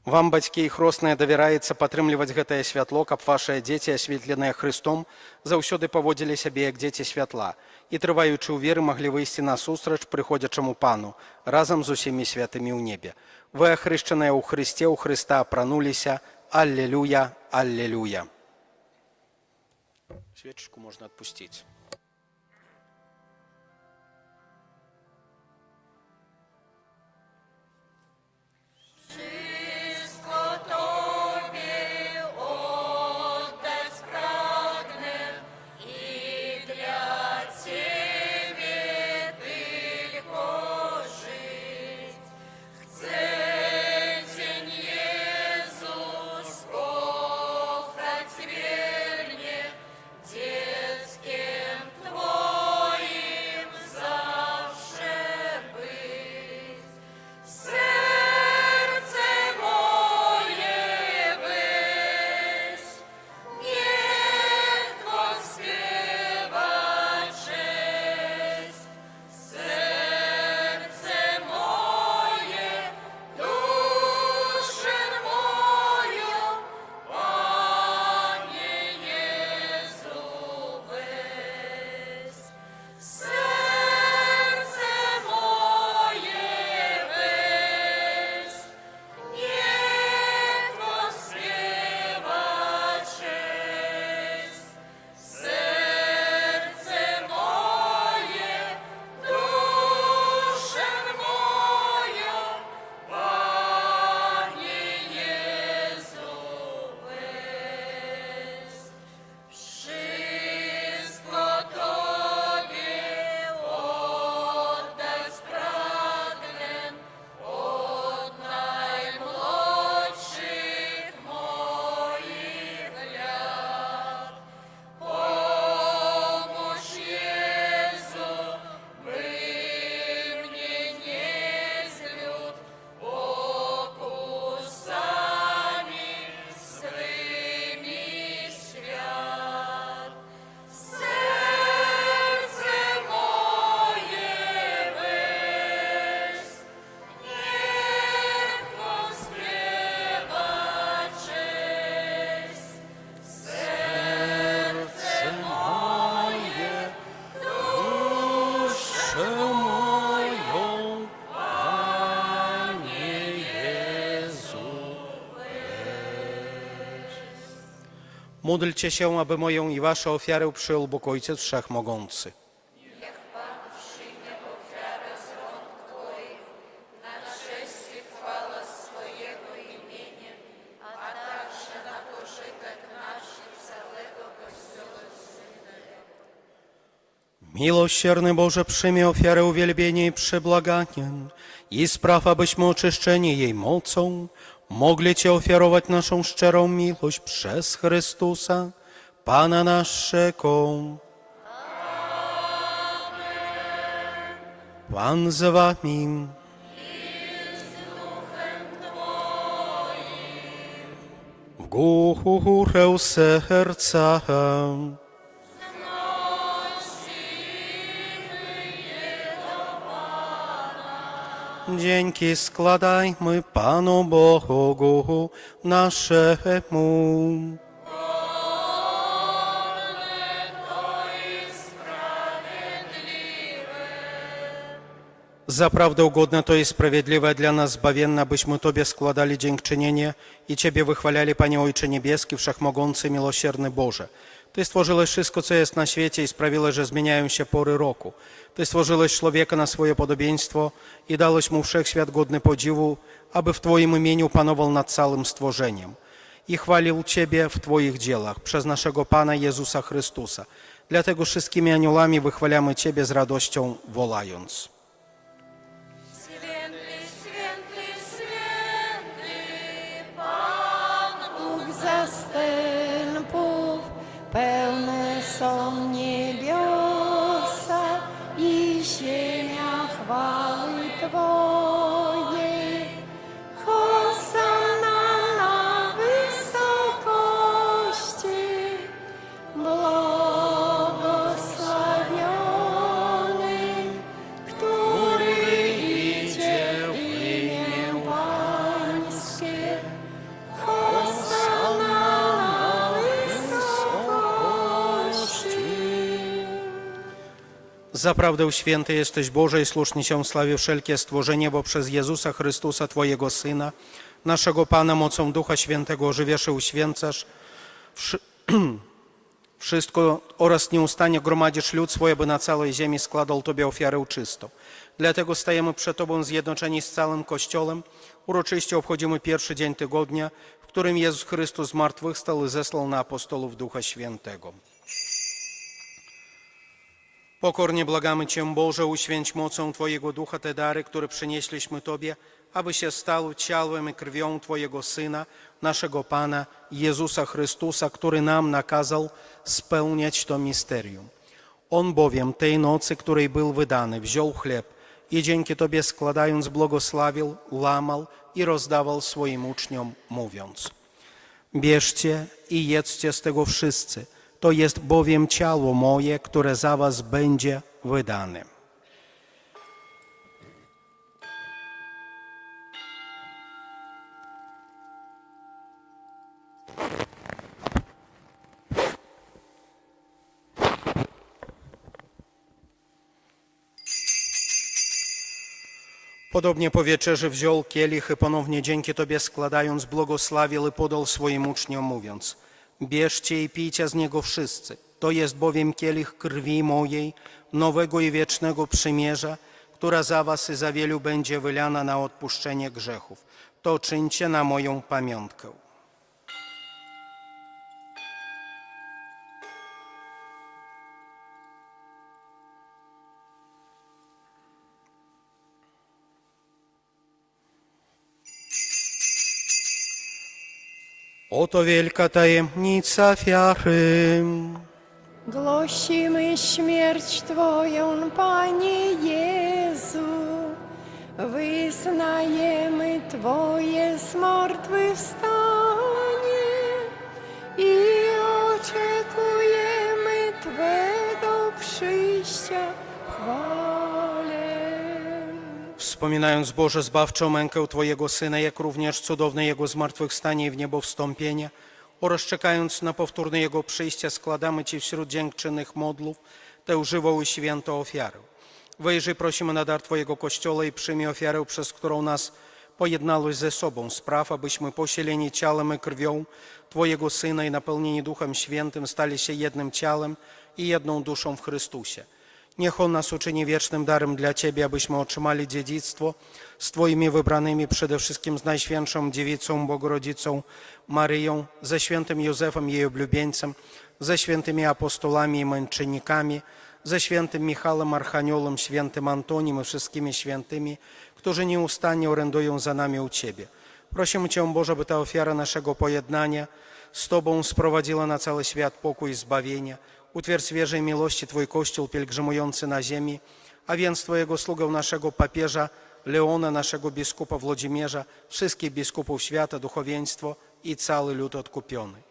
Вам, бацькі і хросныя, давяраецца падтрымліваць гэтае святло, каб вашыя дзеці, асветленыя Христом, заўсёды паводзілі сябе як дзеці святла і, трываючы ў веры, маглі выйсці насустрач прыходзячаму Пану разам з усімі святымі ў небе. Вы, ахрышчаныя ў Христе, ў Христа апрануліся. Аллелуя, аллелуя. Свечку можна адпусціць. Módlcie się, aby moją i waszą ofiarę przyjął Bóg Ojciec Wszechmogący. Niech Pan przyjmie ofiarę z rąk Twoich na cześć i chwałę swojego imienia, a także na pożytek nasz i całego Kościoła Świętego. Miłosierny Boże, przyjmij ofiarę uwielbienia i przebłagania i spraw, abyśmy oczyszczeni jej mocą mogli Cię ofiarować naszą szczerą miłość przez Chrystusa, Pana naszego. Pan z Wami. W górę serca. Dzięki składajmy Panu Bogu naszemu. Zaprawdę ugodne to i sprawiedliwe dla nas zbawienne, byśmy Tobie składali dziękczynienie i Ciebie wychwalali, Panie Ojcze Niebieski, Wszechmogący, Miłosierny Boże. Ty stworzyłeś wszystko, co jest na świecie i sprawiłeś, że zmieniają się pory roku. Ty stworzyłeś człowieka na swoje podobieństwo i dałeś mu wszechświat godny podziwu, aby w Twoim imieniu panował nad całym stworzeniem i chwalił Ciebie w Twoich dziełach przez naszego Pana Jezusa Chrystusa. Dlatego wszystkimi aniołami wychwalamy Ciebie z radością wołając. Święty, święty, święty, Pan Bóg. Bóg zastępów, pełne są niebiosa i ziemia chwały Twojej. Hosanna na wysokości, błogosławiony, który idzie w imię Pańskie. Hosanna na wysokości. Zaprawdę święty jesteś Boże i słusznie Cię sławi wszelkie stworzenie, bo przez Jezusa Chrystusa, Twojego Syna, naszego Pana, mocą Ducha Świętego ożywiasz i uświęcasz wszystko oraz nieustannie gromadzisz lud swój, aby na całej ziemi składał Tobie ofiarę czystą. Dlatego stajemy przed Tobą zjednoczeni z całym Kościołem. Uroczyście obchodzimy pierwszy dzień tygodnia, w którym Jezus Chrystus zmartwychwstał i zesłał na apostołów Ducha Świętego. Pokornie błagamy Cię, Boże, uświęć mocą Twojego Ducha te dary, które przynieśliśmy Tobie, aby się stały ciałem i krwią Twojego Syna, naszego Pana Jezusa Chrystusa, który nam nakazał spełniać to misterium. On bowiem tej nocy, której był wydany, wziął chleb i dzięki Tobie składając błogosławił, łamał i rozdawał swoim uczniom, mówiąc: bierzcie i jedzcie z tego wszyscy, to jest bowiem ciało moje, które za was będzie wydane. Podobnie po wieczerzy wziął kielich i ponownie dzięki Tobie składając błogosławił i podał swoim uczniom, mówiąc: bierzcie i pijcie z niego wszyscy, to jest bowiem kielich krwi mojej, nowego i wiecznego przymierza, która za was i za wielu będzie wylana na odpuszczenie grzechów. To czyńcie na moją pamiątkę. Oto wielka tajemnica wiary. Głosimy śmierć Twoją, Panie Jezu. Wyznajemy Twoje zmartwychwstanie i oczekujemy Twego przyjścia w chwale. Wspominając, Boże, zbawczą mękę Twojego Syna, jak również cudowne Jego zmartwychwstanie i w niebo wstąpienie, oraz czekając na powtórne Jego przyjście, składamy Ci wśród dziękczynnych modlów tę żywą i świętą ofiarę. Wyjrzyj, prosimy, na dar Twojego Kościoła i przyjmij ofiarę, przez którą nas pojednałeś ze sobą. Spraw, abyśmy posileni ciałem i krwią Twojego Syna i napełnieni Duchem Świętym stali się jednym ciałem i jedną duszą w Chrystusie. Niech On nas uczyni wiecznym darem dla Ciebie, abyśmy otrzymali dziedzictwo z Twoimi wybranymi, przede wszystkim z Najświętszą Dziewicą Bogorodzicą Maryją, ze świętym Józefem, jej oblubieńcem, ze świętymi apostolami i męczennikami, ze świętym Michałem Archaniołem, świętym Antoniem i wszystkimi świętymi, którzy nieustannie orędują za nami u Ciebie. Prosimy Cię, Boże, by ta ofiara naszego pojednania z Tobą sprowadziła na cały świat pokój i zbawienie. Utwierdź w wierze i miłości Twój Kościół pielgrzymujący na ziemi, a więc Twojego sługę, naszego papieża Leona, naszego biskupa Włodzimierza, wszystkich biskupów świata, duchowieństwo i cały lud odkupiony.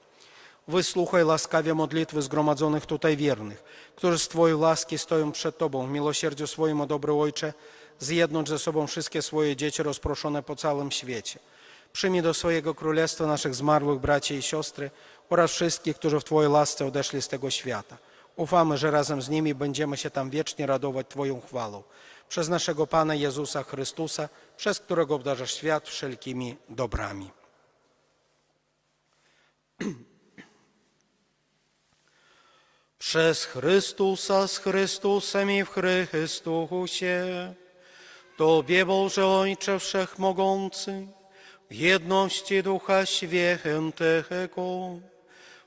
Wysłuchaj łaskawie modlitwy zgromadzonych tutaj wiernych, którzy z Twojej łaski stoją przed Tobą. W miłosierdziu swoim, o dobry Ojcze, zjednocz ze sobą wszystkie swoje dzieci rozproszone po całym świecie. Przyjmij do swojego królestwa naszych zmarłych braci i siostry oraz wszystkich, którzy w Twojej łasce odeszli z tego świata. Ufamy, że razem z nimi będziemy się tam wiecznie radować Twoją chwałą. Przez naszego Pana Jezusa Chrystusa, przez którego obdarzasz świat wszelkimi dobrami. Przez Chrystusa, z Chrystusem i w Chrystusie, Tobie, Boże Ojcze Wszechmogący, w jedności Ducha Świętego,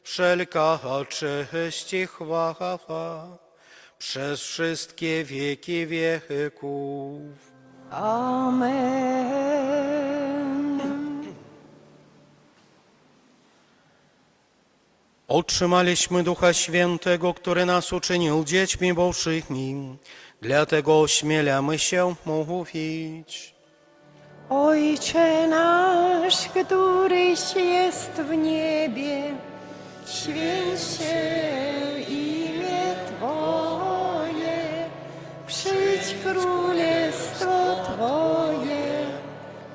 wszelka cześć i chwała, przez wszystkie wieki wieków. Amen. Otrzymaliśmy Ducha Świętego, który nas uczynił dziećmi Bożymi, dlatego ośmielamy się mówić. Ojcze nasz, któryś jest w niebie, święć się imię Twoje, przyjdź królestwo Twoje,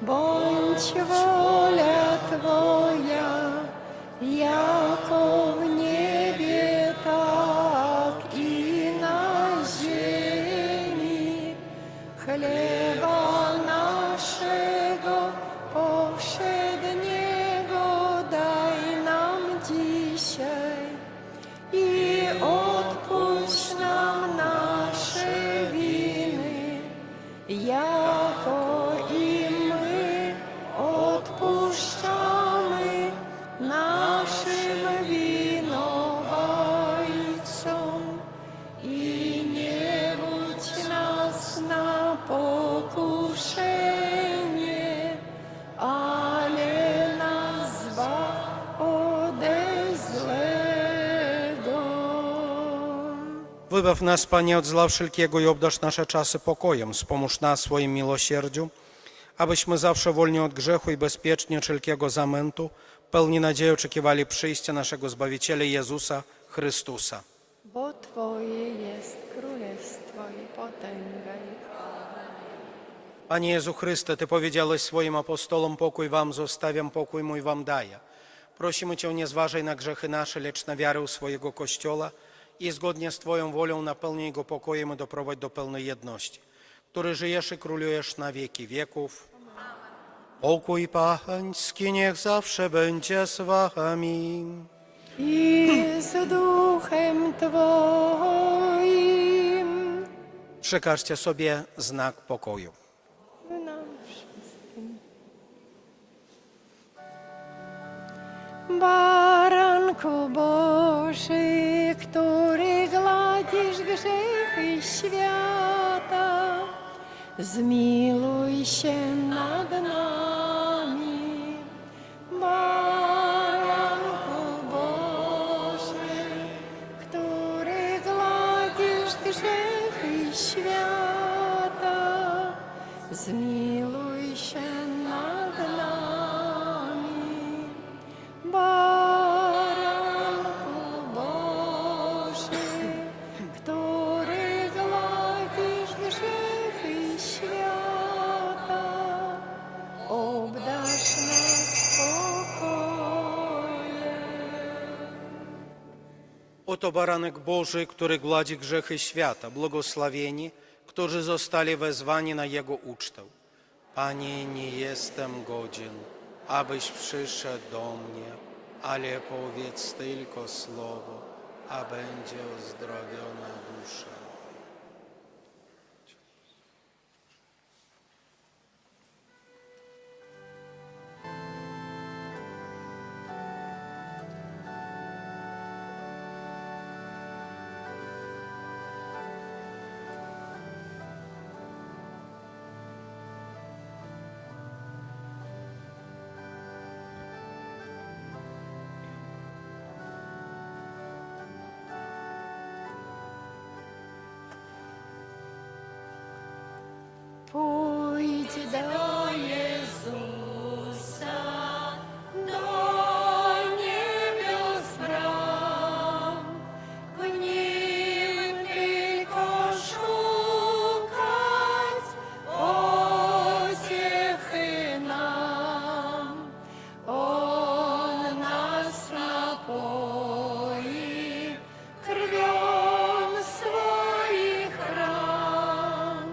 bądź wola Twoja, jako w niebie, tak i na ziemi. Chleba naszego powszedniego daj nam dzisiaj i odpuść nam nasze winy, jako i my odpuszczamy naszym winowajcom. I nie wódź nas na pokuszenie, ale nas zbaw ode złego. Wybaw nas, Panie, od zła wszelkiego i obdarz nasze czasy pokojem. Wspomóż nas swoim miłosierdziu, abyśmy zawsze wolni od grzechu i bezpiecznie od wszelkiego zamętu, pełni nadziei oczekiwali przyjścia naszego Zbawiciela Jezusa Chrystusa. Bo Twoje jest królestwo i potęga i chwała. Panie Jezu Chryste, Ty powiedziałeś swoim apostolom, pokój wam zostawiam, pokój mój wam daję. Prosimy Cię, nie zważaj na grzechy nasze, lecz na wiarę swojego Kościoła i zgodnie z Twoją wolą napełnij go pokojem i doprowadź do pełnej jedności, który żyjesz i królujesz na wieki wieków. Pokój Pański niech zawsze będzie z wami. I z duchem Twoim. Przekażcie sobie znak pokoju. Nam wszystkim. Baranku Boży, który gładzisz grzechy świata, zmiłuj się nad nami. Baranku Boży, który gładzisz grzechy świata, zmiłuj się nad nami. Baranku Boży, który gładzisz grzechy świata, obdarz nas spokojem. Oto baranek Boży, który gładzi grzechy świata, błogosławieni, którzy zostali wezwani na Jego ucztę. Panie, nie jestem godzien, abyś przyszedł do mnie, ale powiedz tylko słowo, a będzie uzdrowiona dusza. Pójdź do Jezusa, do niebios bram, w Nim tylko szukać pociechy nam. On nas napoi krwią swoich ran.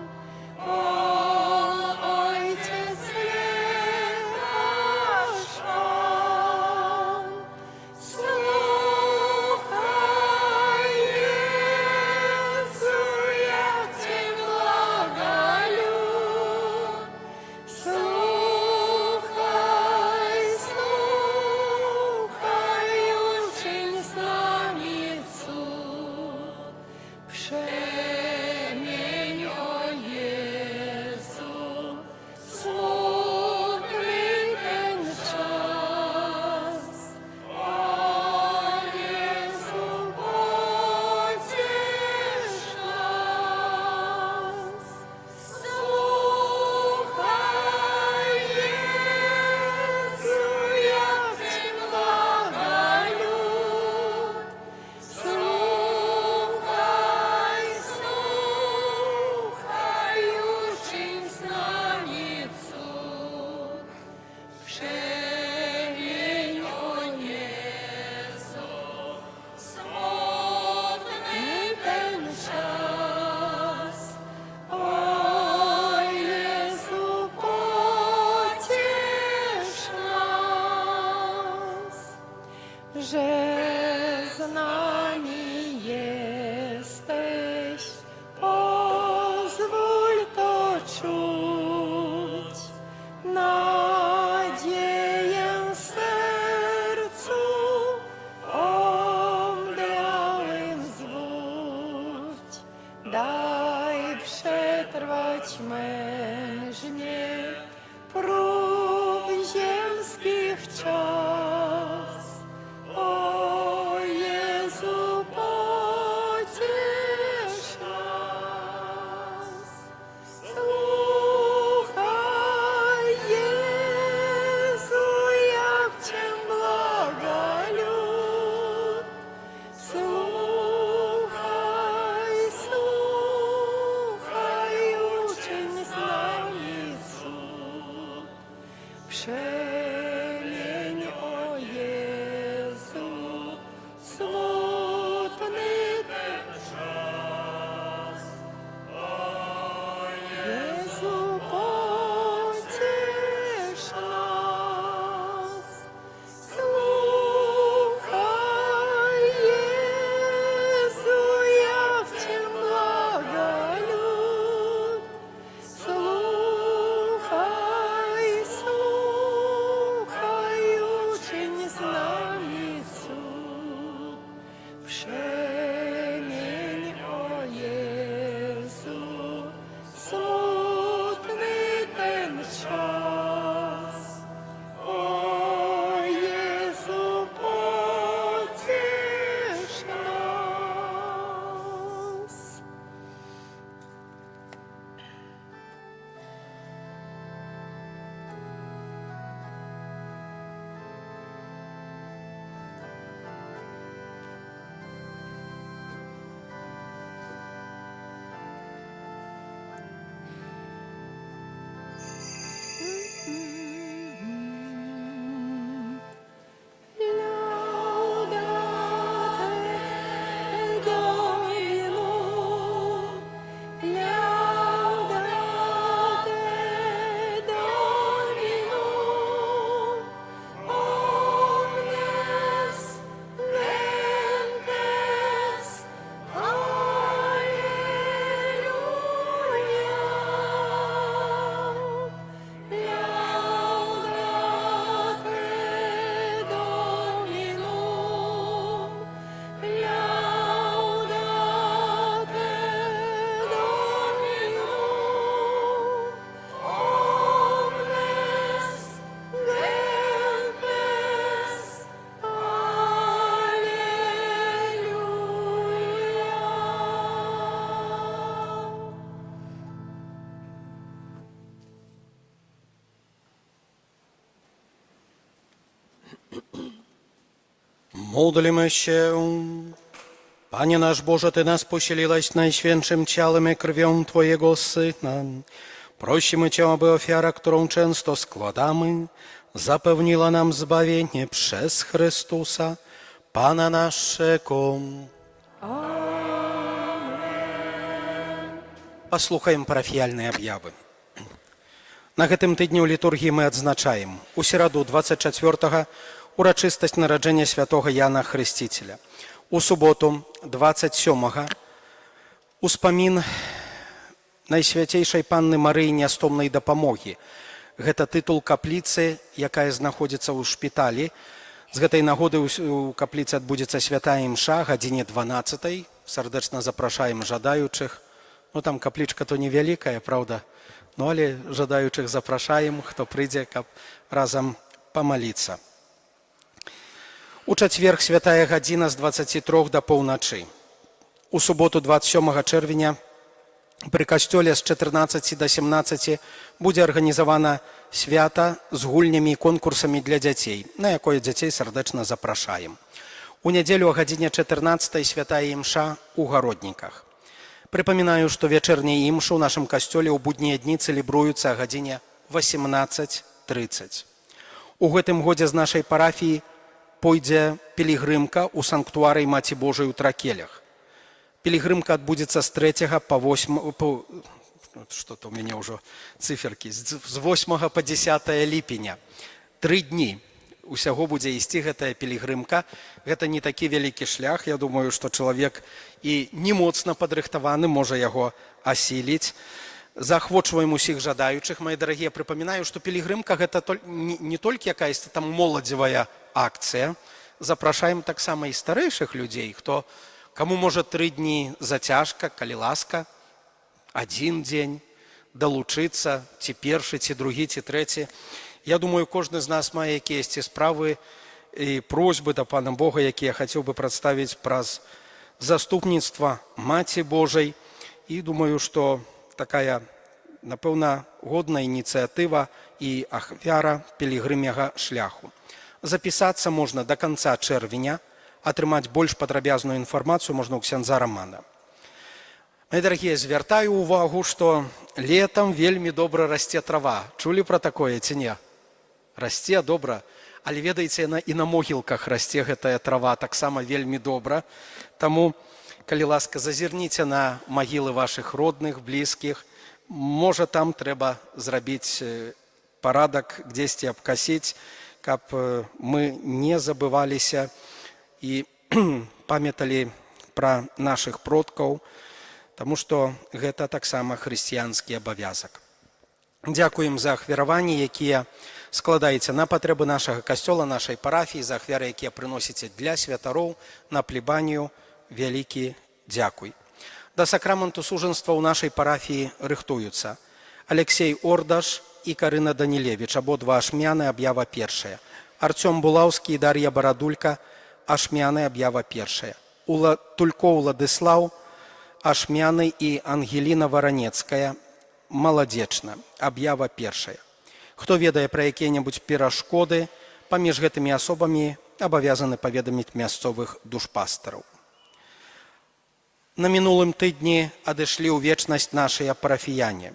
nami jesteś, pozwól to czuć, nadzieję sercu omdlałym zwódź. Daj przetrwać mężnie prób ziemskich czas. O Jezu, pociesz nas. Słuchaj, Jezu, jak Cię błaga lud. Słuchaj, słuchaj, uczyń z nami cud. Przemień, o Jezu, smutny ten czas. Jezu, pociesz nas. Słuchaj, Jezu, jak Cię błaga lud. Słuchaj, słuchaj, uczyń z nami cud. Przemień, o Jezu, smutny ten czas. O Jezu, pociesz nas. Laudate Dominum, laudate Dominum, omnes gentes, Alleluia. Laudate Dominum, laudate Dominum, omnes gentes, Alleluia. Módlmy się. Panie nasz Boże, Ty nas posilилась Najświętszym ciałem i krwią Twojego Syna. Prosimy Cię, aby ofiara, którą często składamy, zapewniła nam zbawienie przez Chrystusa, Pana naszego. Послухаем парафіяльныя аб'явы. На гэтым тыдні ў літургіі мы адзначаем у сераду 24-го урачыстасць нараджэння святога Яна Хрысціцеля. У суботу 27-го успамін Найсвяцейшай Панны Марыі Нястомнай дапамогі. Гэта тытул капліцы, якая знаходзіцца ў шпіталі. З гэтай нагоды у капліцы адбудзецца святая імша гадзіне 12-й. Сардэчна запрашаем жадаючых. Ну, там каплічка то невялікая, правда? Ну, але жадаючых запрашаем, хто прыйдзе, каб разам памаліцца. У чацверг святая гадзіна з 23 до паўначы. У суботу 27 чэрвеня пры касцёле з 14 до 17 будзе арганізавана свята з гульнямі і конкурсамі для дзяцей, на якое дзяцей сардэчна запрашаем. У нядзелю о гадзіне 14 святая імша у Гародніках. Прыпамінаю, што вячэрнія імшы ў нашым касцёле ў буднія дні цэлебруюцца о гадзіне 18:30. У гэтым годзе з нашай парафіі пойдзе пілігрымка ў санктуарыі Маці Божай у Тракелях. Пілігрымка адбудзецца з 3 по 8... Что-то у мяне ўжо циферкі. З 8 по 10 ліпеня. 3 дні. усяго будзе ісці гэтая пілігрымка. Гэта не такі вялікі шлях. Я думаю, што чалавек і не моцна падрыхтаваны можа яго асіліць. Заахвочваем усіх жадаючых, мои дарагія. Прыпамінаю, што пілігрымка гэта не толькі якаясь там моладзевая акцыя. Запрашаем таксама і старэйшых людзей, каму можа 3 дні зацяжка, калі ласка, 1 дзень далучыцца, ці першы, ці другі, ці трэці. Я думаю, кожны з нас мае якіясьці справы і просьбы да Пана Бога, якія хацеў бы прадставіць праз заступніцтва Маці Божай. І думаю, што такая, напэўна, годная ініцыятыва і ахвяра пілігрымяга шляху. Запісацца можна да канца чэрвеня, атрымаць больш падрабязную інфармацыю можна ў ксяндза Рамана. Мои дарагія, звяртаю увагу, што летам вельмі добра расце трава. Чулі пра такое ці не? Расце добра, але ведаеце, яна і на могілках расце гэтая трава таксама вельмі добра. Таму, калі ласка, зазірніце на магілы вашых родных, блізкіх. Можа, там трэба зрабіць парадак, дзесьці абкасіць, каб мы не забываліся і памяталі пра нашых продкаў, таму што гэта таксама хрысціянскі абавязак. Дзякуем за ахвяраванні, якія складаеце на патрэбы нашага касцёла, нашай парафіі, за ахвяры, якія прыносіце для святароў, на плебанію. Вялікі дзякуй. Да сакраменту сужанства ў нашай парафіі рыхтуюцца Алексей Ордаш і Карына Данілевіч, абодва ашмяны, аб'ява першая. Артём Булаўскі і Дар'я Барадулька, ашмяны, аб'ява першая. Тулько Уладыслаў, ашмяны і Ангеліна Варанецкая, маладзечна, аб'ява першая. Хто ведае пра якія-небудзь перашкоды, паміж гэтымі асобамі абавязаны паведаміць мясцовых душпастараў. На мінулым тыдні адышлі ў вечнасць нашыя парафіяне.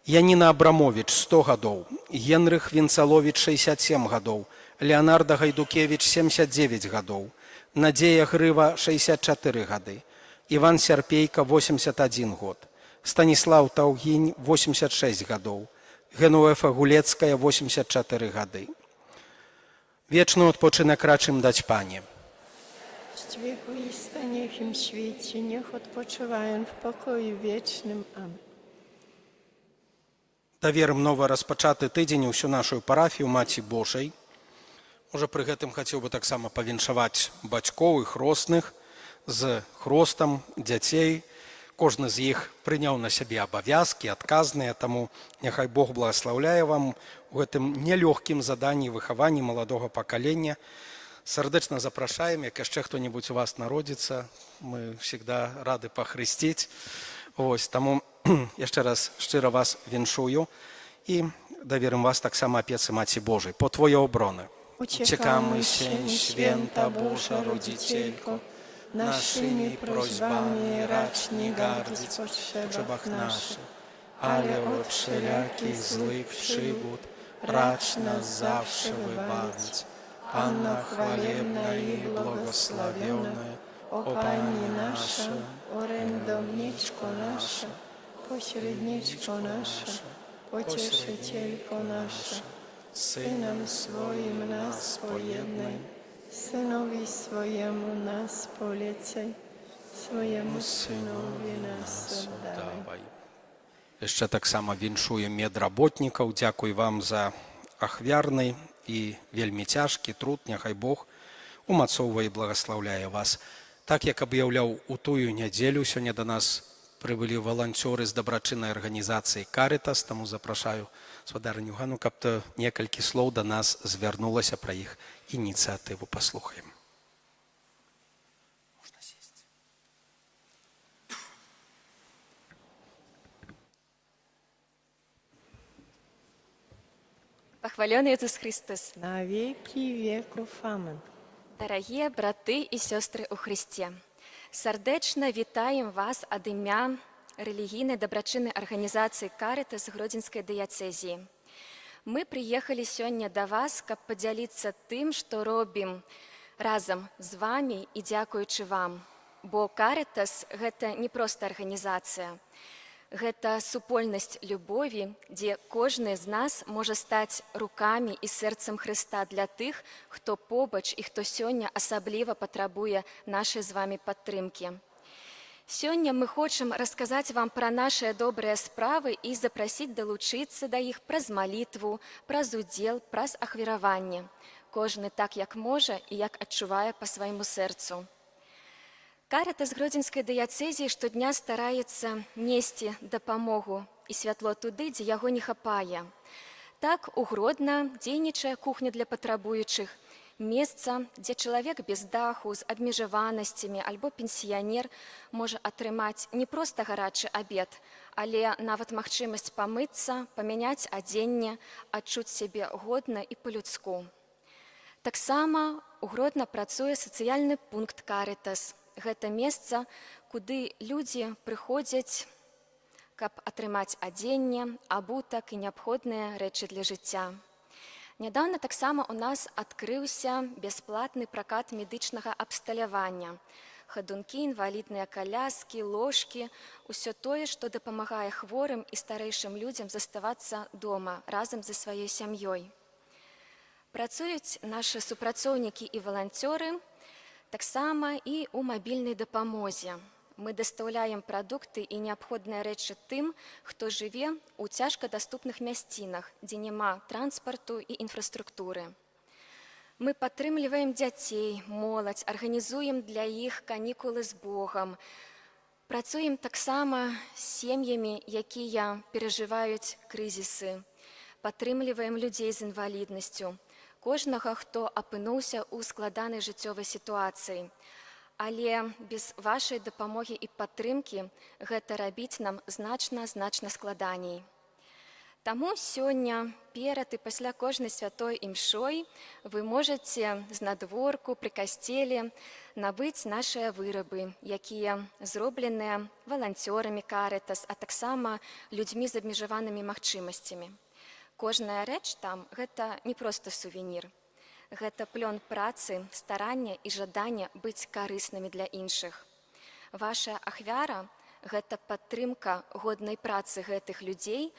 Яніна Абрамовіч, 100 гадоў, Генрых Вінцаловіч, 67 гадоў, Леонарда Гайдукевіч, 79 гадоў, Надзея Грыва, 64 гады, Іван Сярпейка, 81 год, Станіслаў Таўгінь, 86 гадоў, Генуэфа Гулецкая, 84 гады. Вечны адпочынак рачым даць Пане. Z wieku i stanie w tym świecie, niech odpoczywają w pokoju wiecznym. Amen. Даверым нова распачаты тыдзень усю нашу парафію Маці Божай. Можа, пры гэтым хацеў бы таксама павіншаваць бацькоў і хросных з хростам дзяцей. Кожны з іх прыняў на сябе абавязкі, адказныя, таму няхай Бог благаслаўляе вам у гэтым нелёгкім заданні выхавання маладога пакалення. Сардэчна запрашаем, як яшчэ хто-небудзь у вас народзіцца, мы всегда рады пахрысціць. Таму яшчэ раз шчыра вас віншую і даверым вас таксама апецы Маці Божай. По Твоje obrony. Uciekamy się, święta Boża Rodzicielko, naszymi prośbami racz nie gardzić w potrzebach naszych, ale od wszelakich złych przygód racz nas zawsze wybawić. Panna chwalebna i błogosławiona, o Pani nasza, orędowniczko nasza, pośredniczko nasza, pocieszycielko nasza, Synem swoim nas pojednaj, Synowi swojemu nas polecaj, swojemu Synowi nas oddawaj. Яшчэ таксама віншую медработнікаў. Дзякуй вам за ахвярны і вельмі цяжкі труд. Няхай Бог умацоўвае і благаслаўляе вас. Так, як аб'яўляў у тую нядзелю, сёння да нас прыбылі валанцёры з дабрачыннай арганізацыі «Карытас», таму запрашаю спадарню Гану, каб то некалькі слоў да нас звярнулася пра іх ініцыятыву. Паслухаем. Можна сесці. Похвален Иисус Христос. Na wieki wieków. Amen. Дорогие браты и сестры у Христе, сардэчна вітаем вас ад імя рэлігійнай дабрачыннай арганізацыі «Карытас» Гродзенскай дыяцэзіі. Мы прыехалі сёння да вас, каб падзяліцца тым, што робім разам з вамі і дзякуючы вам. Бо «Карытас» – гэта не проста арганізацыя. Гэта супольнасць любові, дзе кожны з нас можа стаць рукамі і сэрцам Хрыста для тых, хто побач і хто сёння асабліва патрабуе нашай з вамі падтрымкі. Сёння мы хочам расказаць вам пра нашыя добрыя справы і запрасіць далучыцца да іх праз малітву, праз удзел, праз ахвяраванне. Кожны так, як можа і як адчувае па свайму сэрцу. Карытас Гродзенскай дыяцэзіі штодня стараецца несці дапамогу і святло туды, дзе яго не хапае. Так у Гродна дзейнічае кухня для патрабуючых, месца, дзе чалавек без даху, з абмежаванасцямі альбо пенсіянер можа атрымаць не проста гарачы абед, але нават магчымасць памыцца, памяняць адзенне, адчуць сябе годна і па-людску. Таксама у Гродна працуе сацыяльны пункт «Карытас». Гэта месца, куды людзі прыходзяць, каб атрымаць адзенне, абутак і неабходныя рэчы для жыцця. Нядаўна таксама у нас адкрыўся бясплатны пракат медычнага абсталявання. Хадункі, інвалідныя каляскі, ложкі, усё тое, што дапамагае хворым і старэйшым людзям заставацца дома разам за сваёй сям'ёй. Працуюць нашы супрацоўнікі і валанцёры, таксама і ў мабільнай дапамозе. Мы дастаўляем прадукты і неабходныя рэчы тым, хто жыве ў цяжкадаступных мясцінах, дзе няма транспарту і інфраструктуры. Мы падтрымліваем дзяцей, моладзь, арганізуем для іх канікулы з Богам. Працуем таксама з сем'ямі, якія перажываюць крызісы. Падтрымліваем людзей з інваліднасцю, кожнага, хто апынуўся ў складанай жыццёвай сітуацыі. Але без вашай дапамогі і падтрымкі гэта рабіць нам значна складаней. Таму сёння, перад і пасля кожнай святой імшой, вы можаце знадворку пры касцеле набыць нашыя вырабы, якія зробленыя валанцёрамі Карытас, а таксама людзьмі з абмежаванымі магчымасцямі. Кожная рэч там – гэта не проста сувенір. Гэта плён працы, старання і жадання быць карыснымі для іншых. Ваша ахвяра – гэта падтрымка годнай працы гэтых людзей,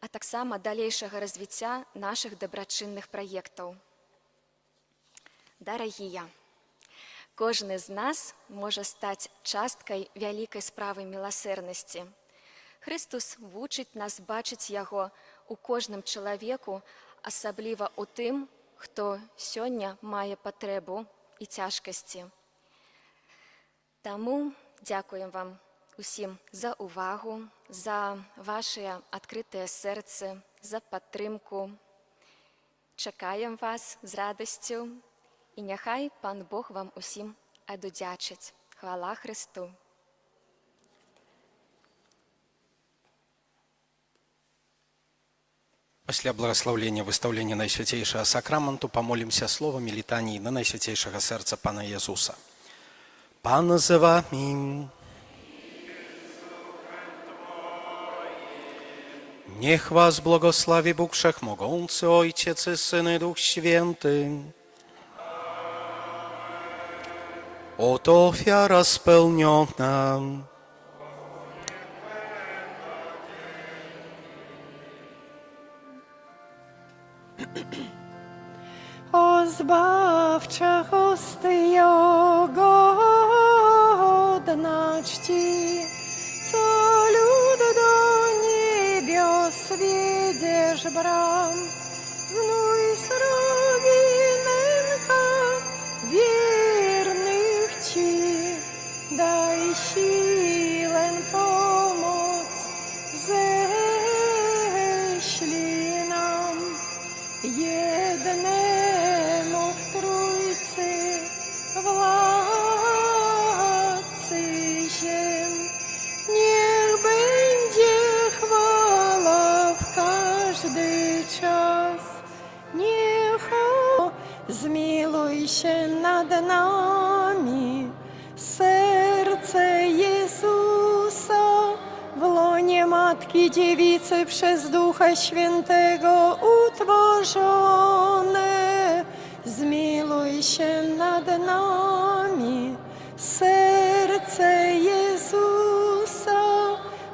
а таксама далейшага развіцця нашых дабрачынных праектаў. Дарагія, кожны з нас можа стаць часткай вялікай справы міласэрнасці. Хрыстус вучыць нас бачыць яго у кожным чалавеку, асабліва ў тым, хто сёння мае патрэбу і цяжкасці. Таму дзякуем вам усім за увагу, за вашыя адкрытыя сэрцы, за падтрымку. Чакаем вас з радасцю і няхай Пан Бог вам усім адудзячыць. Хвала Христу! Пасля благословлення выстаўлення Найсвятейшага сакраменту помолимся словами літаній на Найсвятейшага сэрца Пана Єзуса. Пан з вами. Niech was błogosławi Bóg Wszechmogący, Ojciec i Syn i Duch Święty. Oto ofiara spełniona. O zbawcza hostyo godna czci, co lud do niebios wiedziesz bram, znój srogi męka wiernych ci, daj siłę pomoc, ześlij nam jednemu w Trójcy władcy ziem. Niech będzie chwała w każdy czas. Niech zmiłuj się nad nami, serce Jezusa w łonie Matki Dziewicy przez Ducha Świętego utworzone. Zmiłuj się nad nami, serce Jezusa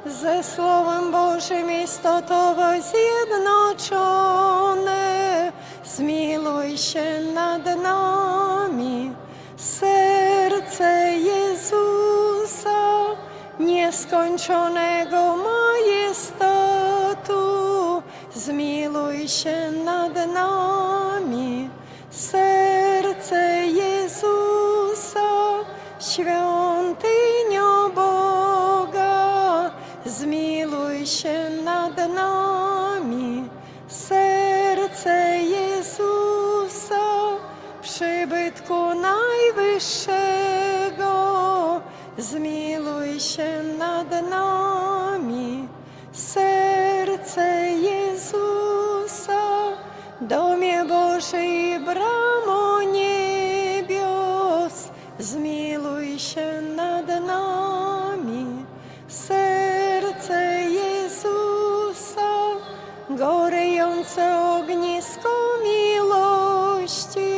ze Словом Божим істоtowo zjednoczone, zmiłuj się nad nami. Serce Jezusa, nieskończonego majestatu, zmiłuj się nad nami. Serce Jezusa, świątynio Boga, zmiłuj się nad nami. Serce Jezusa, przybytku najwyższego, zmiłuj się nad nami. Serce Jezusa, domie Bożej, bramo niebios, zmiłuj się nad nami. Serce Jezusa, gorejące ognisko miłości,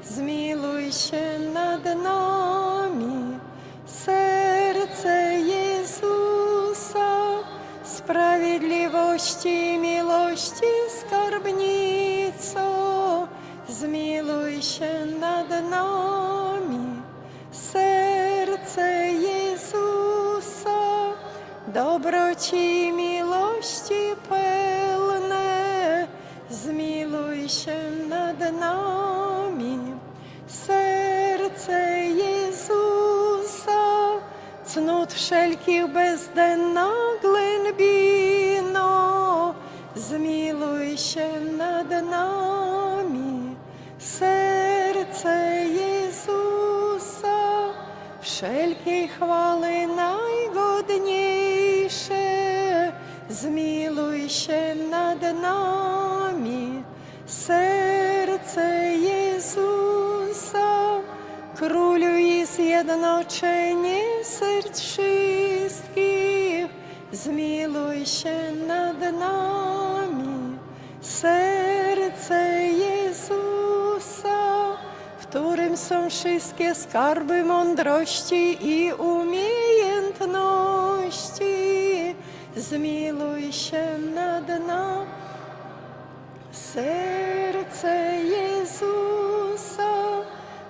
zmiłuj się nad nami. Serce Jezusa, sprawiedliwości i miłości skarbnico, zmiłuj się nad nami. Serce Jezusa, dobroci i miłości pełne, zmiłuj się nad nami. Serce Jezusa, cnót wszelkich bezdenna głębino, zmiłuj się nad nami. Serce Jezusa, wszelkiej chwały najgodniejsze, zmiłuj się nad nami. Serce Jezusa, Królu i zjednoczenie serc wszystkich, zmiłuj się nad nami. Serce Jezusa, w którym są wszystkie skarby mądrości i umiejętności, zmiłuj się nad nami. Serce Jezusa,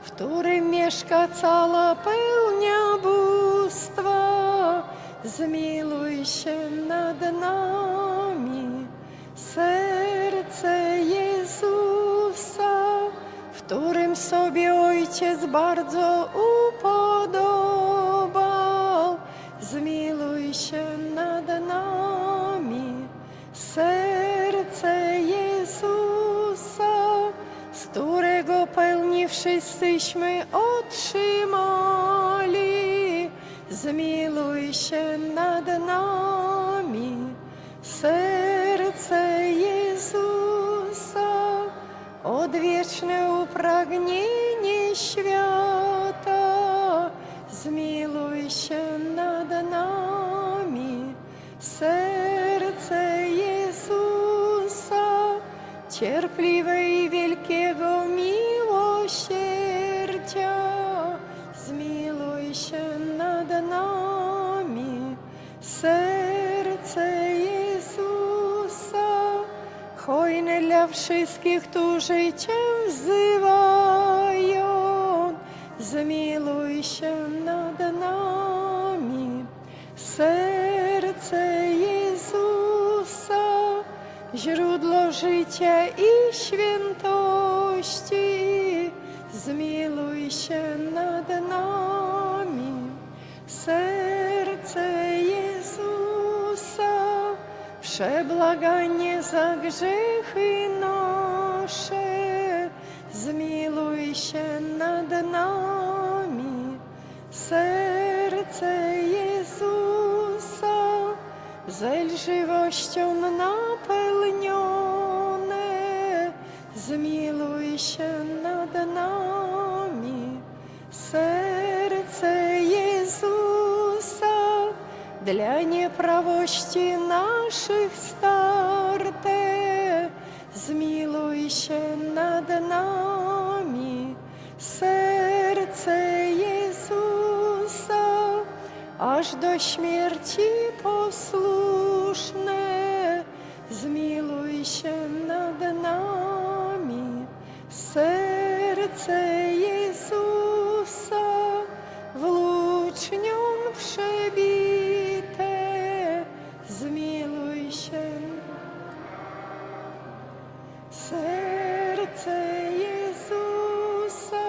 w którym mieszka cała pełnia bóstwa, zmiłuj się nad nami. Serce Jezusa, w którym sobie Ojciec bardzo upodobał, zmiłuj się nad nami. Serce Jezusa, z którego pełni wszyscyśmy otrzymali, zmiłuj się nad nami. Serce Jezusa, odwieczne upragnienie świata, zmiłuj się nad nami. Serce Jezusa, cierpliwe i wielkiego miłosierdzia, zmiłuj się nad nami. Serce Jezusa, hojne dla wszystkich, którzy Cię wzywają, zmiłuj się nad nami. Serce Jezusa, źródło życia i świętości, zmiłuj się nad nami. Serce Jezusa, przebłaganie za grzechy nasze, zmiłuj się nad nami. Serce Jezusa, zelżywością napełnione, zmiłuj się nad nami. Serce Jezusa, dla nieprawości naszych starte, zmiłuj się nad nami. Serce Jezusa, aż do śmierci posłuszne, zmiłuj się nad nami. Serce Jezusa włócznią przebite, zmiłuj się. Serce Jezusa,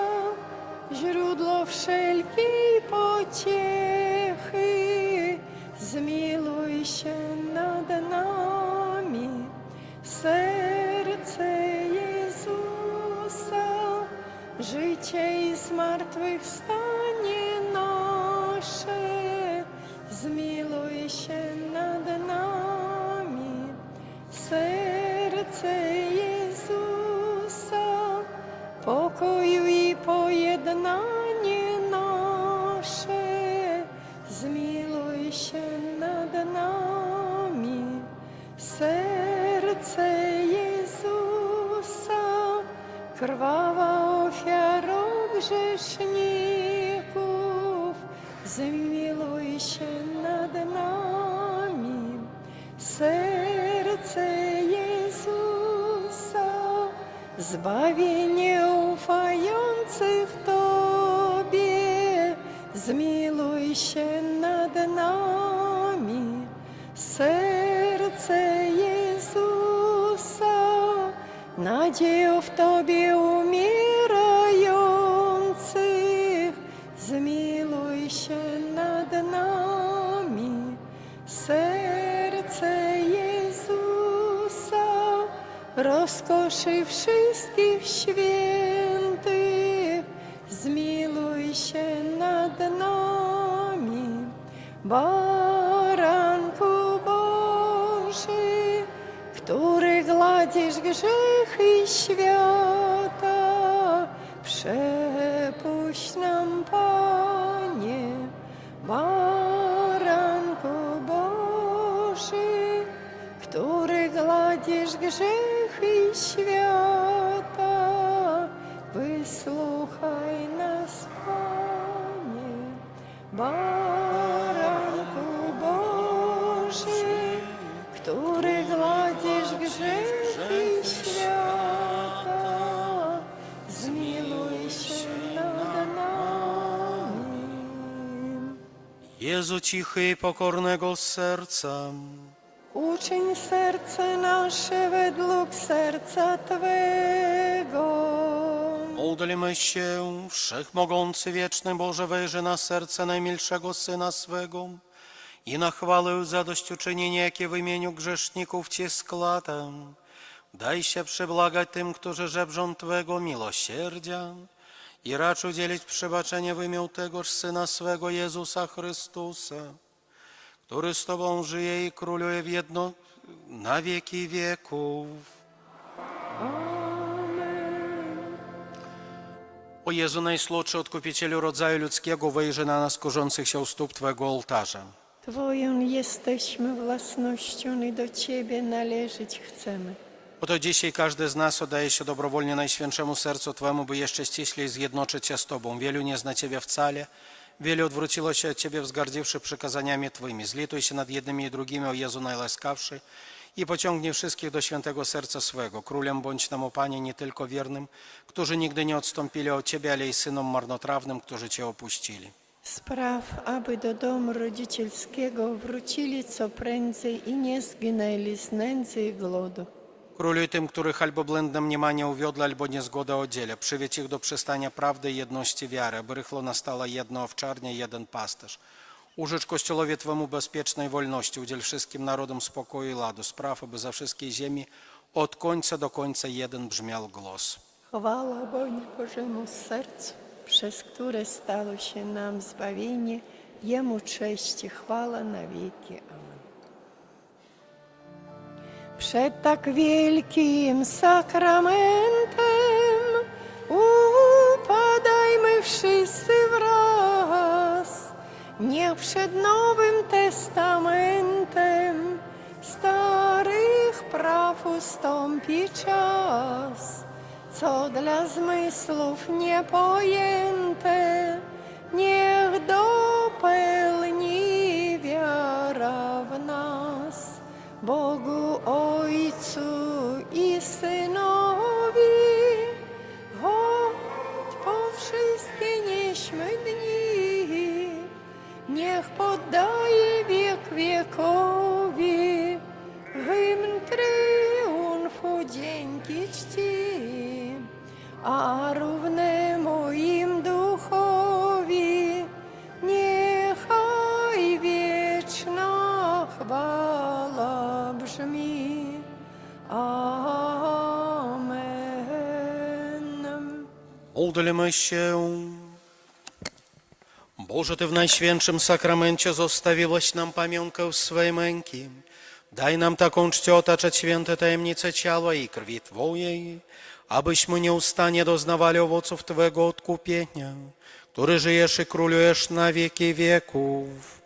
źródło wszelkiej pociechy, zmiłuj się nad nami. Serce Jezusa, życie i zmartwychwstanie nasze, zmiłuj się nad nami. Serce Jezusa, pokoju i pojednanie nasze, zmiłuj się nad nami. Serce Jezusa, krwawa ofiara grzeszników, zmiłuj się nad nami. Serce Jezusa, zbawienie ufających Tobie, zmiłuj się nad nami. Serce Jezusa, nadzieją w Tobie umierających, zmiłuj się nad nami. Serce Jezusa, rozkoszy wszystkich świętych, zmiłuj się nad nami. Baranku Boży, który gładzisz grzechy świata, przepuść nam, Panie. Baranku Boży, który gładzisz grzechy świata, wysłuchaj nas, Panie. Baranku Boży, który gładzisz grzechy świata, zmiłuj się nad nami. Jezu cichy i pokornego serca, uczyń serce nasze według serca Twego. módlmy się, wszechmogący wieczny Boże, wejrzy na serce najmilszego Syna swego i na chwałę zadośćuczynienie, jakie w imieniu grzeszników Ci składam. Daj się przebłagać tym, którzy żebrzą Twego miłosierdzia i racz udzielić przebaczenie w imię tegoż Syna swego Jezusa Chrystusa, który z Tobą żyje i króluje w jedno na wieki wieków. O Jezu, najsłodszy Odkupicielu rodzaju ludzkiego, wejrzy na nas kurzących się u stóp Twego ołtarza. Twoją jesteśmy własnością i do Ciebie należeć chcemy. Oto dzisiaj każdy z nas oddaje się dobrowolnie Najświętszemu Sercu Twemu, by jeszcze ściślej zjednoczyć się z Tobą. Wielu nie zna Ciebie wcale, wielu odwróciło się od Ciebie, wzgardziwszy przykazaniami Twoimi. Zlituj się nad jednymi i drugimi, o Jezu najłaskawszy, i pociągnij wszystkich do świętego serca swego. Królem bądź nam, o Panie, nie tylko wiernym, którzy nigdy nie odstąpili od Ciebie, ale i synom marnotrawnym, którzy Cię opuścili. Spraw, aby do domu rodzicielskiego wrócili co prędzej i nie zginęli z nędzy i głodu. Króluj tym, których albo błędne mniemanie uwiodło, albo niezgoda o dziele. Przywiedź ich do przystania prawdy i jedności wiary, aby rychlo nastała jedna owczarnia i jeden pasterz. Użycz Kościołowi Twemu bezpiecznej wolności, udziel wszystkim narodom spokoju i ladu. Spraw, aby za wszystkiej ziemi od końca do końca jeden brzmiał głos. Chwała Bogu Bożemu sercu, przez które stało się nam zbawienie, Jemu cześć i chwała na wieki. Amen. Przed tak wielkim sakramentem upadajmy wszyscy wraz. Niech przed Nowym Testamentem starych praw ustąpi czas, co dla zmysłów niepojęte, niech dopełni niech poddaje wiek wiekowi hymn triumfu dzięki czci, a równemu im duchowi niechaj wieczna chwała brzmi. Amen. Módlmy się. Boże, Ty w Najświętszym Sakramencie zostawiłeś nam pamiątkę swej męki. Daj nam taką czcią otaczać święte tajemnice ciała i krwi Twojej, abyśmy nieustannie doznawali owoców Twego odkupienia, który żyjesz i królujesz na wieki wieków.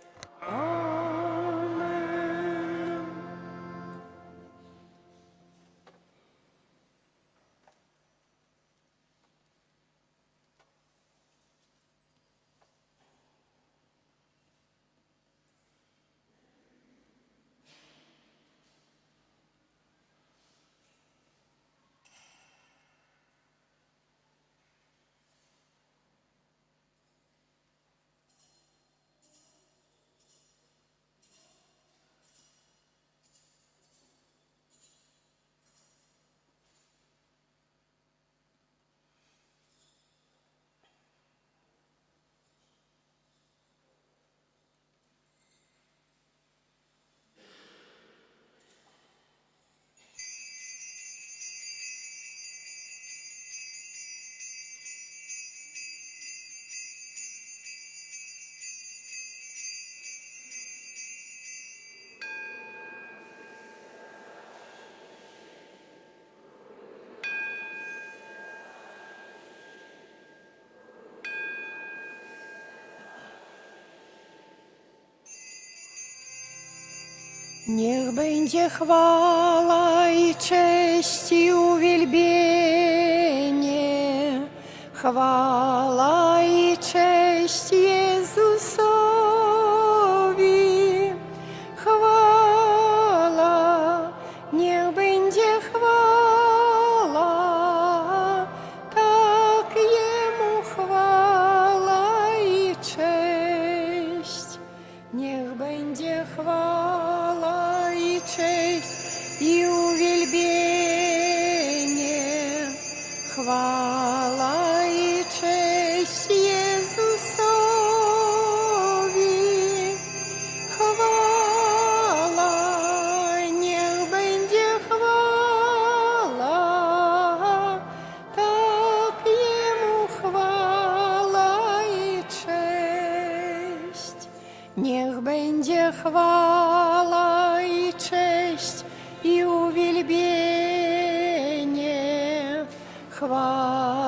Niech będzie chwała i cześć i uwielbienie, chwała i cześć Jezusowi, chwała, niech będzie chwała, tak Jemu chwała i cześć, niech będzie chwała i cześć i uwielbienie, chwała i cześć Jezusowi, chwała, niech będzie chwała, tak Jemu chwała i cześć, niech będzie chwała i cześć i uwielbienie, chwała